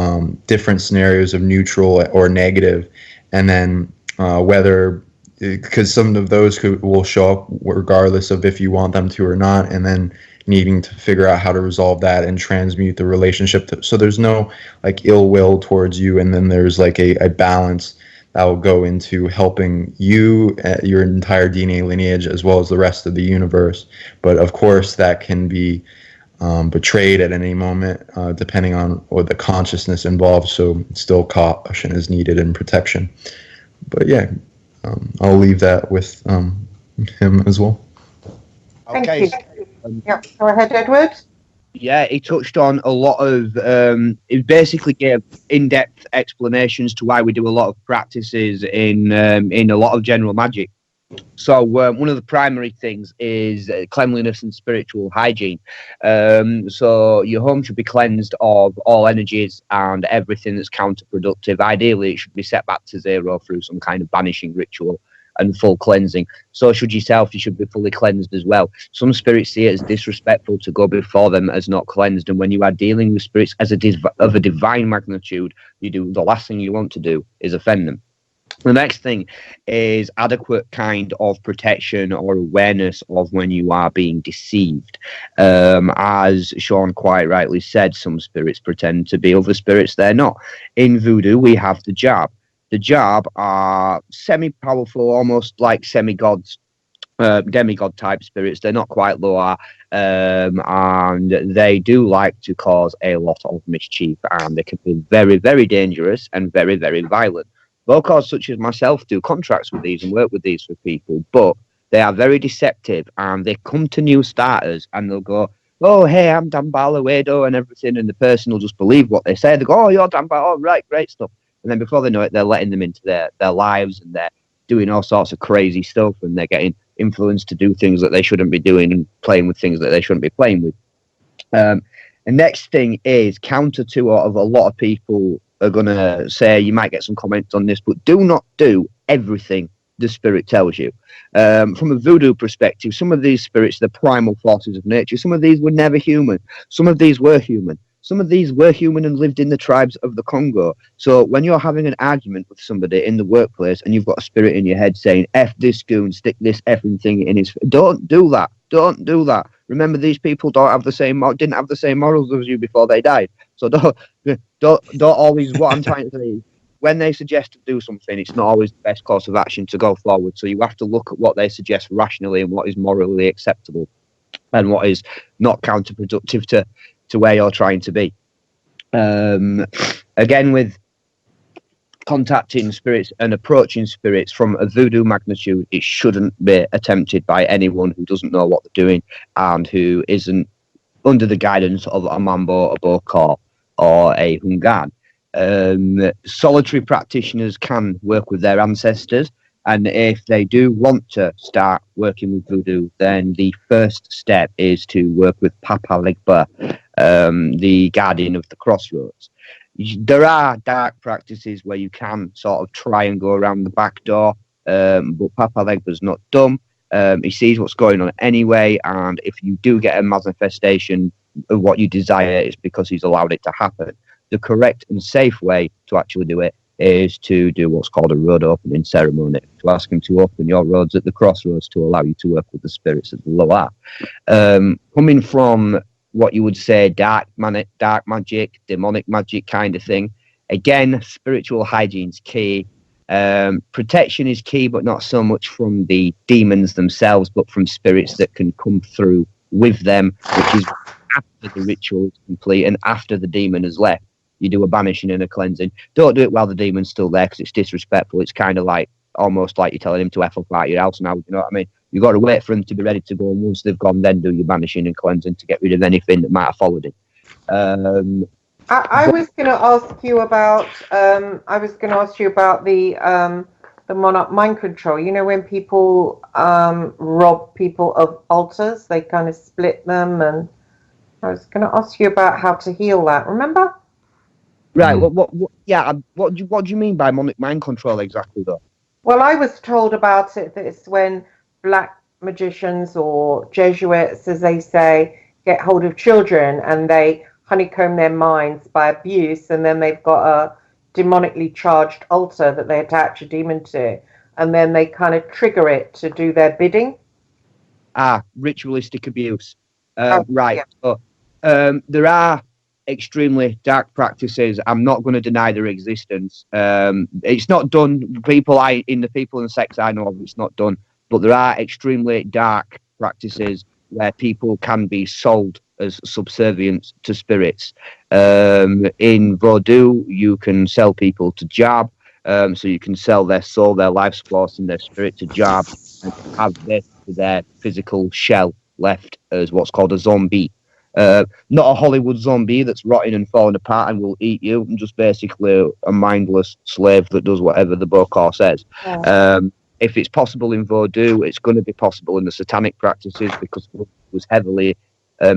different scenarios of neutral or negative, and then whether, because some of those will show up regardless of if you want them to or not, and then needing to figure out how to resolve that and transmute the relationship so there's no like ill will towards you, and then there's like a balance that will go into helping you, your entire DNA lineage, as well as the rest of the universe. But of course that can be betrayed at any moment, depending on what the consciousness involved, so still caution is needed and protection. But yeah, I'll leave that with him as well. Thank you. Yeah, go ahead, Edward. Yeah, he touched on a lot of, it basically gave in-depth explanations to why we do a lot of practices in a lot of general magic. So one of the primary things is cleanliness and spiritual hygiene. So your home should be cleansed of all energies and everything that's counterproductive. Ideally, it should be set back to zero through some kind of banishing ritual and full cleansing. So should yourself, you should be fully cleansed as well. Some spirits see it as disrespectful to go before them as not cleansed, and when you are dealing with spirits as of a divine magnitude, the last thing you want to do is offend them. The next thing is adequate kind of protection or awareness of when you are being deceived. As Sean quite rightly said, some spirits pretend to be other spirits they're not. In Voodoo, we have the Jab. The Jab are semi-powerful, almost like semi-gods, demigod type spirits. They're not quite lower, and they do like to cause a lot of mischief, and they can be very, very dangerous and very, very violent. Locals such as myself do contracts with these and work with these for people, but they are very deceptive, and they come to new starters and they'll go, "Oh, hey, I'm Dambala Wado," and everything, and the person will just believe what they say. They go, "Oh, you're Dambala, oh, right, great stuff." and then before they know it, they're letting them into their lives, and they're doing all sorts of crazy stuff, and they're getting influenced to do things that they shouldn't be doing and playing with things that they shouldn't be playing with. The next thing is counter to what a lot of people are going to say. You might get some comments on this, but do not do everything the spirit tells you. From a voodoo perspective, some of these spirits, the primal forces of nature, some of these were never human. Some of these were human. Some of these were human and lived in the tribes of the Congo. So when you're having an argument with somebody in the workplace and you've got a spirit in your head saying, F this goon, stick this effing thing in his... Don't do that. Don't do that. Remember, these people didn't have the same morals as you before they died. So don't always... What I'm trying to say is, when they suggest to do something, it's not always the best course of action to go forward. So you have to look at what they suggest rationally and what is morally acceptable and what is not counterproductive to where you're trying to be. Again, with contacting spirits and approaching spirits from a voodoo magnitude, it shouldn't be attempted by anyone who doesn't know what they're doing and who isn't under the guidance of a mambo, a bokor, or a hungan. Solitary practitioners can work with their ancestors, and if they do want to start working with voodoo, then the first step is to work with Papa Legba, the guardian of the crossroads. There are dark practices where you can sort of try and go around the back door, but Papa Legba's not dumb. He sees what's going on anyway, and if you do get a manifestation of what you desire, it's because he's allowed it to happen. The correct and safe way to actually do it is to do what's called a road opening ceremony, to ask him to open your roads at the crossroads to allow you to work with the spirits at the lower. Coming from what you would say dark magic, demonic magic kind of thing, again, spiritual hygiene's key. Protection is key, but not so much from the demons themselves, but from spirits that can come through with them, which is after the ritual is complete and after the demon has left. You do a banishing and a cleansing. Don't do it while the demon's still there, because it's disrespectful. It's kind of like, almost like you're telling him to F up out your house now, you know what I mean? You've got to wait for them to be ready to go, and once they've gone, then do your banishing and cleansing to get rid of anything that might have followed it. I was going to ask you about the Monarch mind control. You know, when people rob people of altars, they kind of split them, and I was going to ask you about how to heal that. Remember? Right. What do you mean by Monarch mind control exactly, though? Well, I was told about it that it's when black magicians or Jesuits, as they say, get hold of children and they honeycomb their minds by abuse, and then they've got a demonically charged altar that they attach a demon to, and then they kind of trigger it to do their bidding. Ritualistic abuse. Right. Yeah. So, there are extremely dark practices. I'm not going to deny their existence. It's not done. The people in the sects I know of, it's not done. But there are extremely dark practices where people can be sold as subservient to spirits. In Voodoo, you can sell people to Jab. So you can sell their soul, their life force, and their spirit to Jab, and have their physical shell left as what's called a zombie. Not a Hollywood zombie that's rotting and falling apart and will eat you, and just basically a mindless slave that does whatever the bokor says. Yeah. If it's possible in Voodoo, it's going to be possible in the satanic practices, because it was heavily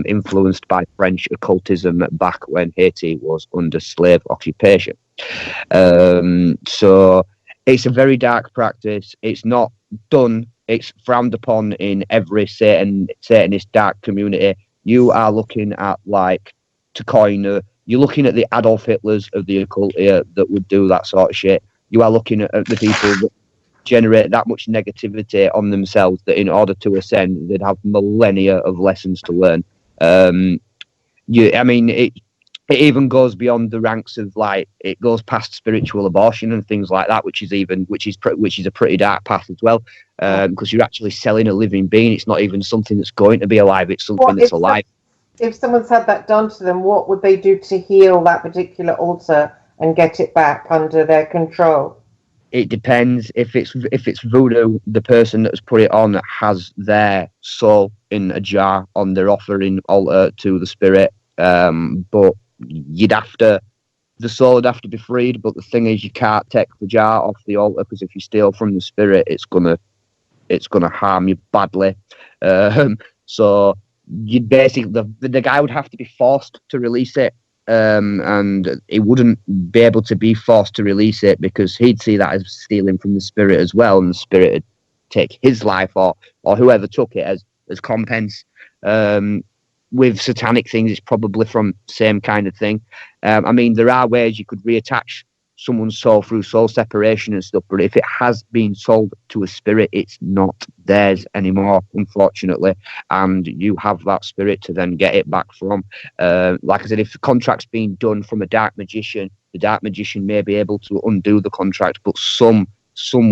influenced by French occultism back when Haiti was under slave occupation. So it's a very dark practice. It's not done. It's frowned upon in every Satanist dark community. You are looking at, like, you're looking at the Adolf Hitlers of the occult here that would do that sort of shit. You are looking at the people that generate that much negativity on themselves that in order to ascend, they'd have millennia of lessons to learn. It even goes beyond the ranks of, like, it goes past spiritual abortion and things like that, which is a pretty dark path as well, because you're actually selling a living being. It's not even something that's going to be alive. It's something that's alive. If someone's had that done to them, what would they do to heal that particular altar and get it back under their control? It depends. If it's voodoo, the person that's put it on has their soul in a jar on their offering altar to the spirit, but you'd have to the soul would have to be freed, but the thing is, you can't take the jar off the altar, because if you steal from the spirit, it's gonna harm you badly. So you basically, the guy would have to be forced to release it, and he wouldn't be able to be forced to release it, because he'd see that as stealing from the spirit as well, and the spirit would take his life or whoever took it as compense. With satanic things, it's probably from same kind of thing. I mean, there are ways you could reattach someone's soul through soul separation and stuff, but if it has been sold to a spirit, it's not theirs anymore, unfortunately, and you have that spirit to then get it back from. Like I said, if the contract's been done from a dark magician, the dark magician may be able to undo the contract, but some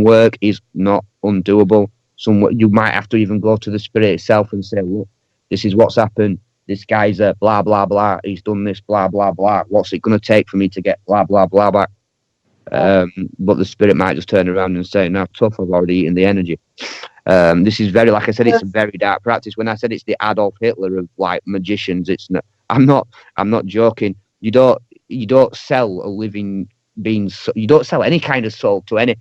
work is not undoable. You might have to even go to the spirit itself and say, look, this is what's happened. This guy's a blah, blah, blah. He's done this, blah, blah, blah. What's it going to take for me to get blah, blah, blah back? But the spirit might just turn around and say, no, tough, I've already eaten the energy. This is very, like I said, it's a very dark practice. When I said it's the Adolf Hitler of like magicians, it's not, I'm not joking. You don't sell a living being, you don't sell any kind of soul to any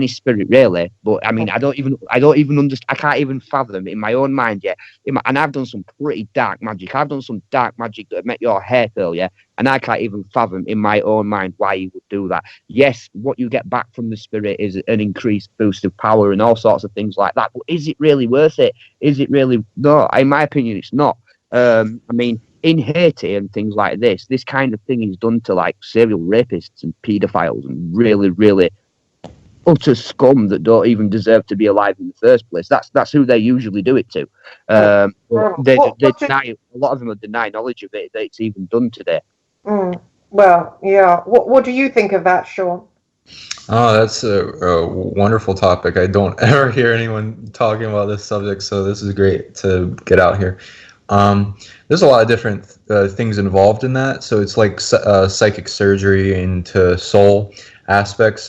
spirit, really. But I mean, I don't even understand. I can't even fathom in my own mind, yeah. And I've done some pretty dark magic. I've done some dark magic that make your hair curl, yeah. And I can't even fathom in my own mind why you would do that. Yes, what you get back from the spirit is an increased boost of power and all sorts of things like that. But is it really worth it? Is it really? No, in my opinion, it's not. I mean, in Haiti and things like this kind of thing is done to like serial rapists and paedophiles and really, really utter scum that don't even deserve to be alive in the first place. That's who they usually do it to. They deny, a lot of them deny knowledge of it, that it's even done today. Well, yeah. What do you think of that, Sean? Oh, that's a wonderful topic. I don't ever hear anyone talking about this subject, so this is great to get out here. There's a lot of different things involved in that. So it's like psychic surgery into soul aspects.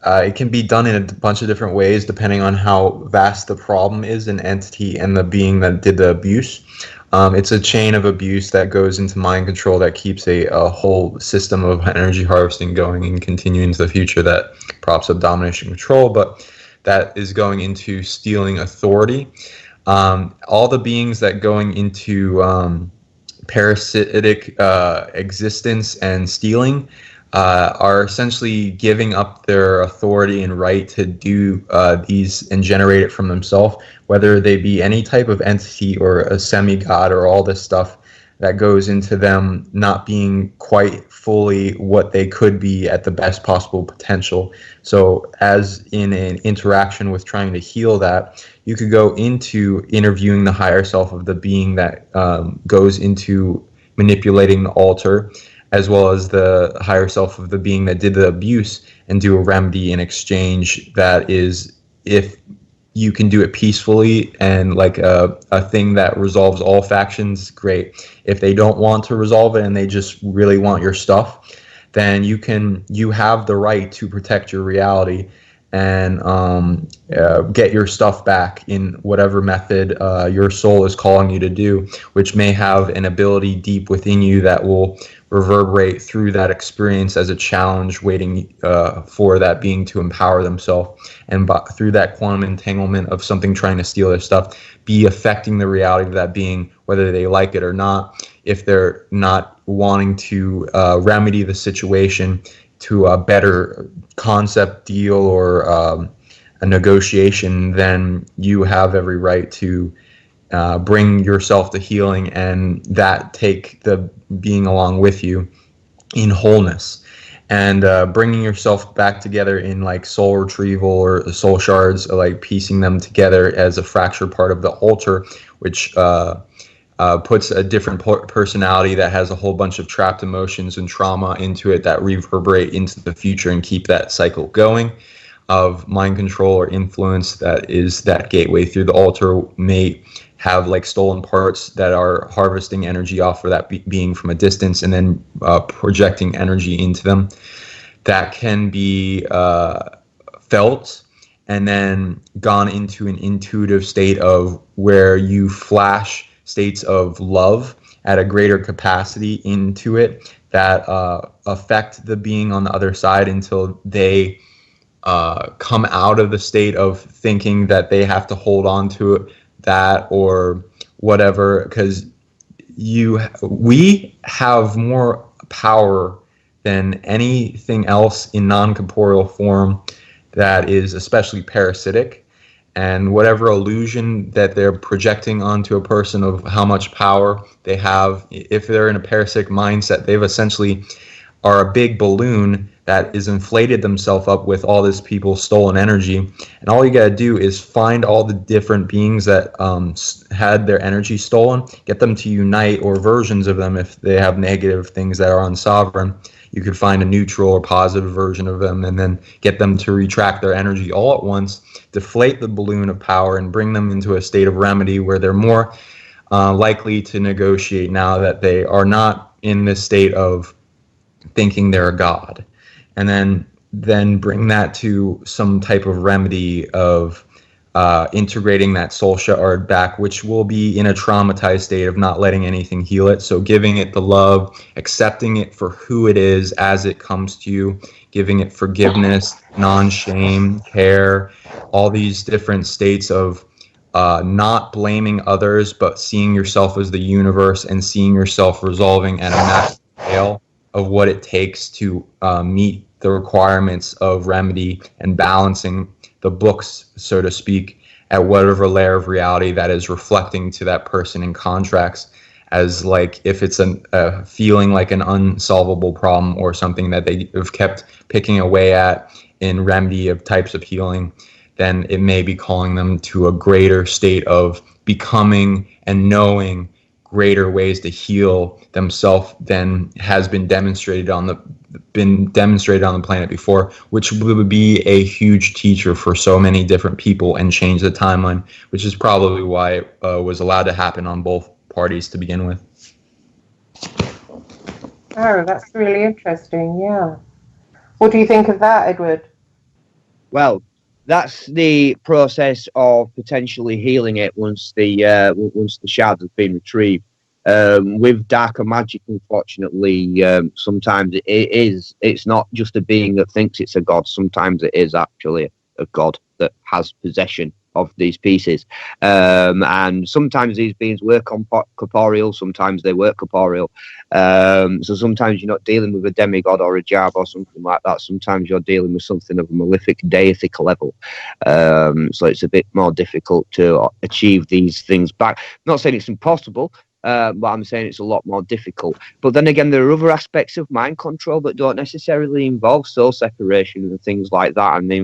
It can be done in a bunch of different ways depending on how vast the problem is, an entity and the being that did the abuse. It's a chain of abuse that goes into mind control that keeps a whole system of energy harvesting going and continuing into the future that props up domination control, but that is going into stealing authority. All the beings that going into parasitic existence and stealing are essentially giving up their authority and right to do these and generate it from themselves, whether they be any type of entity or a semi-god or all this stuff that goes into them not being quite fully what they could be at the best possible potential. So as in an interaction with trying to heal that, you could go into interviewing the higher self of the being that goes into manipulating the altar, as well as the higher self of the being that did the abuse, and do a remedy in exchange that is, if you can do it peacefully and like a thing that resolves all factions, great. If they don't want to resolve it and they just really want your stuff, then you have the right to protect your reality and get your stuff back in whatever method your soul is calling you to do, which may have an ability deep within you that will reverberate through that experience as a challenge waiting for that being to empower themselves, and through that quantum entanglement of something trying to steal their stuff, be affecting the reality of that being, whether they like it or not. If they're not wanting to remedy the situation to a better concept deal or a negotiation, then you have every right to bring yourself to healing and that take the being along with you in wholeness, and bringing yourself back together in like soul retrieval or soul shards, like piecing them together as a fractured part of the altar, which puts a different personality that has a whole bunch of trapped emotions and trauma into it that reverberate into the future and keep that cycle going of mind control or influence. That is that gateway through the altar may have like stolen parts that are harvesting energy off of that being from a distance and then projecting energy into them. That can be felt and then gone into an intuitive state of where you flash states of love at a greater capacity into it that affect the being on the other side until they come out of the state of thinking that they have to hold on to that or whatever, because we have more power than anything else in non-corporeal form that is especially parasitic, and whatever illusion that they're projecting onto a person of how much power they have, if they're in a parasitic mindset, they've essentially are a big balloon that is inflated themselves up with all this people's stolen energy. And all you got to do is find all the different beings that had their energy stolen, get them to unite, or versions of them if they have negative things that are unsovereign. You could find a neutral or positive version of them and then get them to retract their energy all at once, deflate the balloon of power, and bring them into a state of remedy where they're more likely to negotiate now that they are not in this state of thinking they're a god. And then bring that to some type of remedy of integrating that soul shard back, which will be in a traumatized state of not letting anything heal it. So giving it the love, accepting it for who it is as it comes to you, giving it forgiveness, non-shame, care, all these different states of not blaming others, but seeing yourself as the universe and seeing yourself resolving at a massive scale of what it takes to meet the requirements of remedy and balancing the books, so to speak, at whatever layer of reality that is reflecting to that person in contracts, as like if it's a feeling like an unsolvable problem or something that they have kept picking away at in remedy of types of healing, then it may be calling them to a greater state of becoming and knowing greater ways to heal themselves than has been demonstrated on the planet before, which would be a huge teacher for so many different people and change the timeline, which is probably why it was allowed to happen on both parties to begin with. Oh, that's really interesting. Yeah. What do you think of that, Edward? Well, that's the process of potentially healing it once the shard has been retrieved. With darker magic, unfortunately, sometimes it's not just a being that thinks it's a god. Sometimes it is actually a god that has possession of these pieces. And sometimes these beings work corporeal, sometimes they work corporeal. So sometimes you're not dealing with a demigod or a jarb or something like that. Sometimes you're dealing with something of a malefic, deific level. So it's a bit more difficult to achieve these things back. I'm not saying it's impossible, but I'm saying it's a lot more difficult. But then again, there are other aspects of mind control that don't necessarily involve soul separation and things like that, and they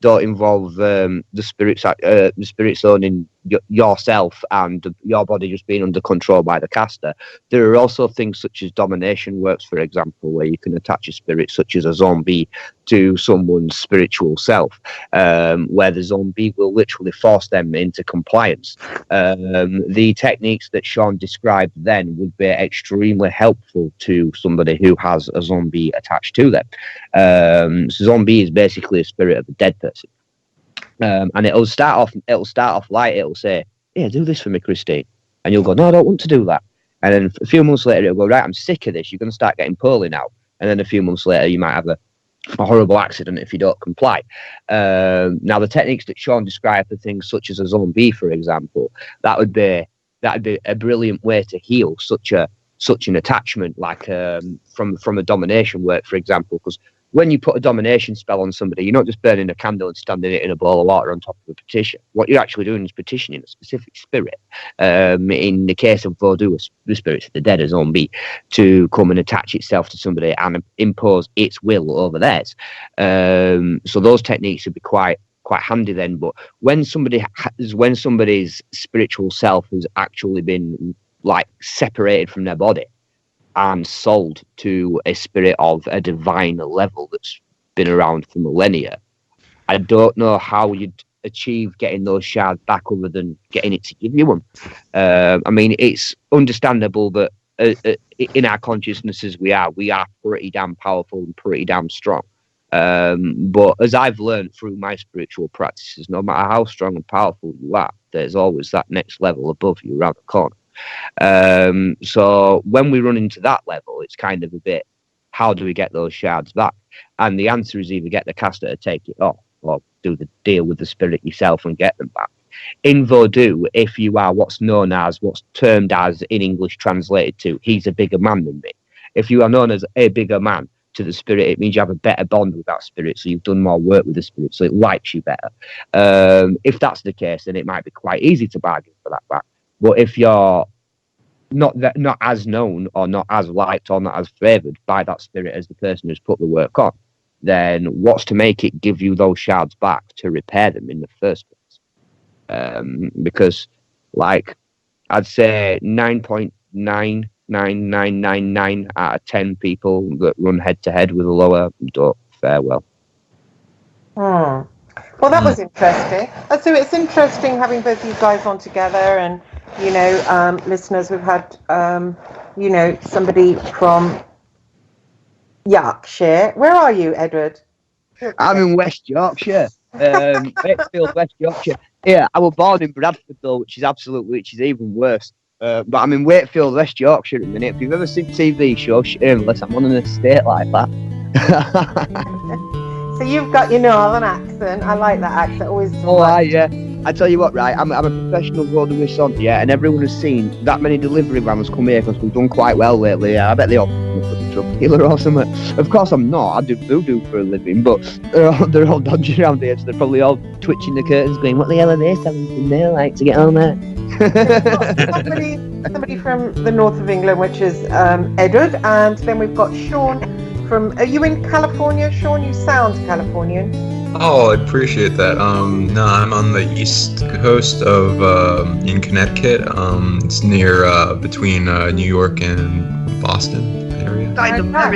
don't involve the spirits owning yourself and your body just being under control by the caster. There are also things such as domination works, for example, where you can attach a spirit such as a zombie to someone's spiritual self, where the zombie will literally force them into compliance. The techniques that Sean described then would be extremely helpful to somebody who has a zombie attached to them. So zombie is basically a spirit of a dead person. And it'll start off light. It'll say, "Yeah, do this for me, Christine," and you'll go, "No, I don't want to do that." And then a few months later, it'll go, "Right, I'm sick of this. You're going to start getting poorly now." And then a few months later, you might have a horrible accident if you don't comply. Now, the techniques that Sean described for things such as a zombie, for example, that'd be a brilliant way to heal such an attachment, like from a domination work, for example, because when you put a domination spell on somebody, you're not just burning a candle and standing it in a bowl of water on top of a petition. What you're actually doing is petitioning a specific spirit. In the case of Voodoo, the spirits of the dead, a zombie, to come and attach itself to somebody and impose its will over theirs. So those techniques would be quite handy then. But when somebody's spiritual self has actually been like separated from their body and sold to a spirit of a divine level that's been around for millennia, I don't know how you'd achieve getting those shards back other than getting it to give you them. I mean, it's understandable that in our consciousnesses we are pretty damn powerful and pretty damn strong. But as I've learned through my spiritual practices, no matter how strong and powerful you are, there's always that next level above you around the corner. So when we run into that level, it's kind of a bit, how do we get those shards back? And the answer is either get the caster to take it off or do the deal with the spirit yourself and get them back. In Voodoo, if you are what's termed as in English translated to, he's a bigger man than me. If you are known as a bigger man to the spirit, it means you have a better bond with that spirit, so you've done more work with the spirit, so it likes you better. If that's the case, then it might be quite easy to bargain for that back. But if you're not as known or not as liked or not as favoured by that spirit as the person who's put the work on, then what's to make it give you those shards back to repair them in the first place? Because, like, I'd say 9.99999 out of 10 people that run head-to-head with a lower don't fare well. Well, that was interesting. So it's interesting having both you guys on together, and, you know, listeners, we've had, you know, somebody from Yorkshire. Where are you, Edward? I'm in West Yorkshire. Wakefield, West Yorkshire. Yeah, I was born in Bradford though, which is even worse. But I'm in Wakefield, West Yorkshire at the minute. If you've ever seen TV show Shameless, I'm on an estate like that. So you've got your northern accent. I like that accent. Always. Yeah. I tell you what, right? I'm a professional voodooist on here, and everyone has seen that many delivery vans come here because we've done quite well lately. I bet they all drug dealer or something. Of course, I'm not. I do voodoo for a living, but they're all dodgy around here, so they're probably all twitching the curtains, going, "What the hell are they selling from there? Like to get on there?" somebody from the north of England, which is Edward, and then we've got Sean from. Are you in California, Sean? You sound Californian. Oh, I appreciate that. No, I'm on the east coast of in Connecticut. It's near between New York and Boston area. That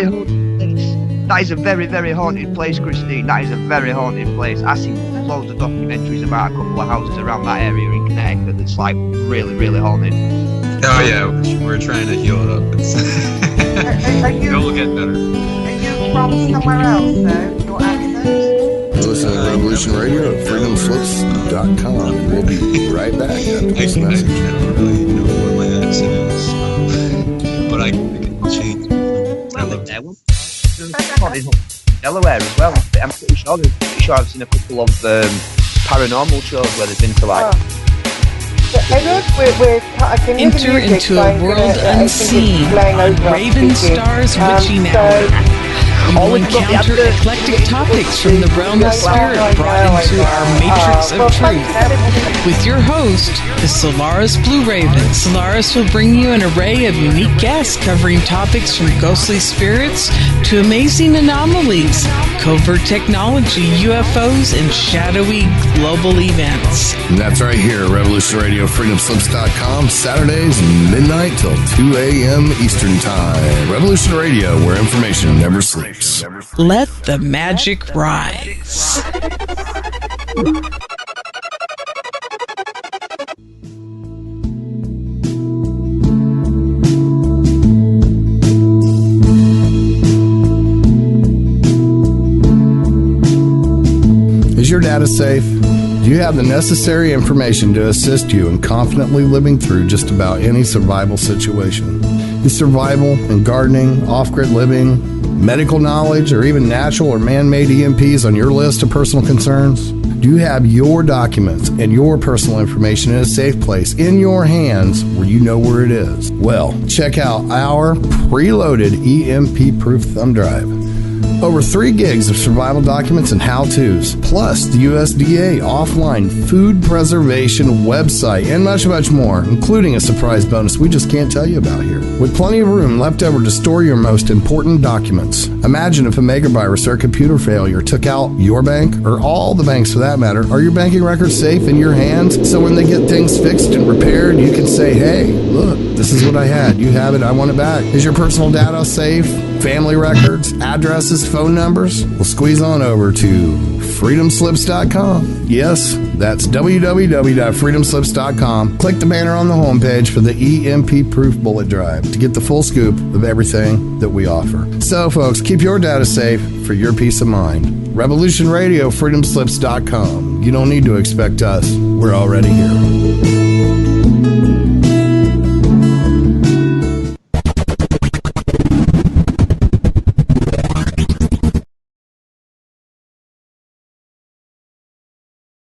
is a very, very haunted place, Christine. That is a very haunted place. I see loads of documentaries about a couple of houses around that area in Connecticut that's like really, really haunted. Oh yeah, we're trying to heal it up. It'll get better. Are you from somewhere else, though? Your accent? Listen to Revolution Radio at freedomslips.com. We'll be right back after this I message. don't really know what my accent is, but I can change. I love that one. Delaware as well. I'm pretty sure I've seen a couple of paranormal shows where they've been to like. Edward, enter into a world unseen. Raven Star's Witching Hour. You will encounter eclectic topics from the realm of spirit brought into our matrix of truth. With your host, the Solaris Blue Raven. Solaris will bring you an array of unique guests covering topics from ghostly spirits to amazing anomalies, covert technology, UFOs, and shadowy global events. And that's right here at Revolution Radio, freedomslips.com, Saturdays, midnight till 2 a.m. Eastern Time. Revolution Radio, where information never sleeps. Let the magic rise. Is your data safe? Do you have the necessary information to assist you in confidently living through just about any survival situation? Is survival and gardening, off-grid living, medical knowledge, or even natural or man-made EMPs on your list of personal concerns? Do you have your documents and your personal information in a safe place in your hands where you know where it is? Well, check out our preloaded EMP-proof thumb drive. Over 3 gigs of survival documents and how-tos, plus the USDA offline food preservation website, and much, much more, including a surprise bonus we just can't tell you about here. With plenty of room left over to store your most important documents. Imagine if a megavirus or a computer failure took out your bank, or all the banks for that matter. Are your banking records safe in your hands? So when they get things fixed and repaired, you can say, hey, look, this is what I had. You have it. I want it back. Is your personal data safe? Family records, addresses, phone numbers? Well, squeeze on over to freedomslips.com. Yes, that's www.freedomslips.com. Click the banner on the homepage for the EMP-proof bullet drive to get the full scoop of everything that we offer. So, folks, keep your data safe for your peace of mind. Revolution Radio, freedomslips.com. You don't need to expect us. We're already here.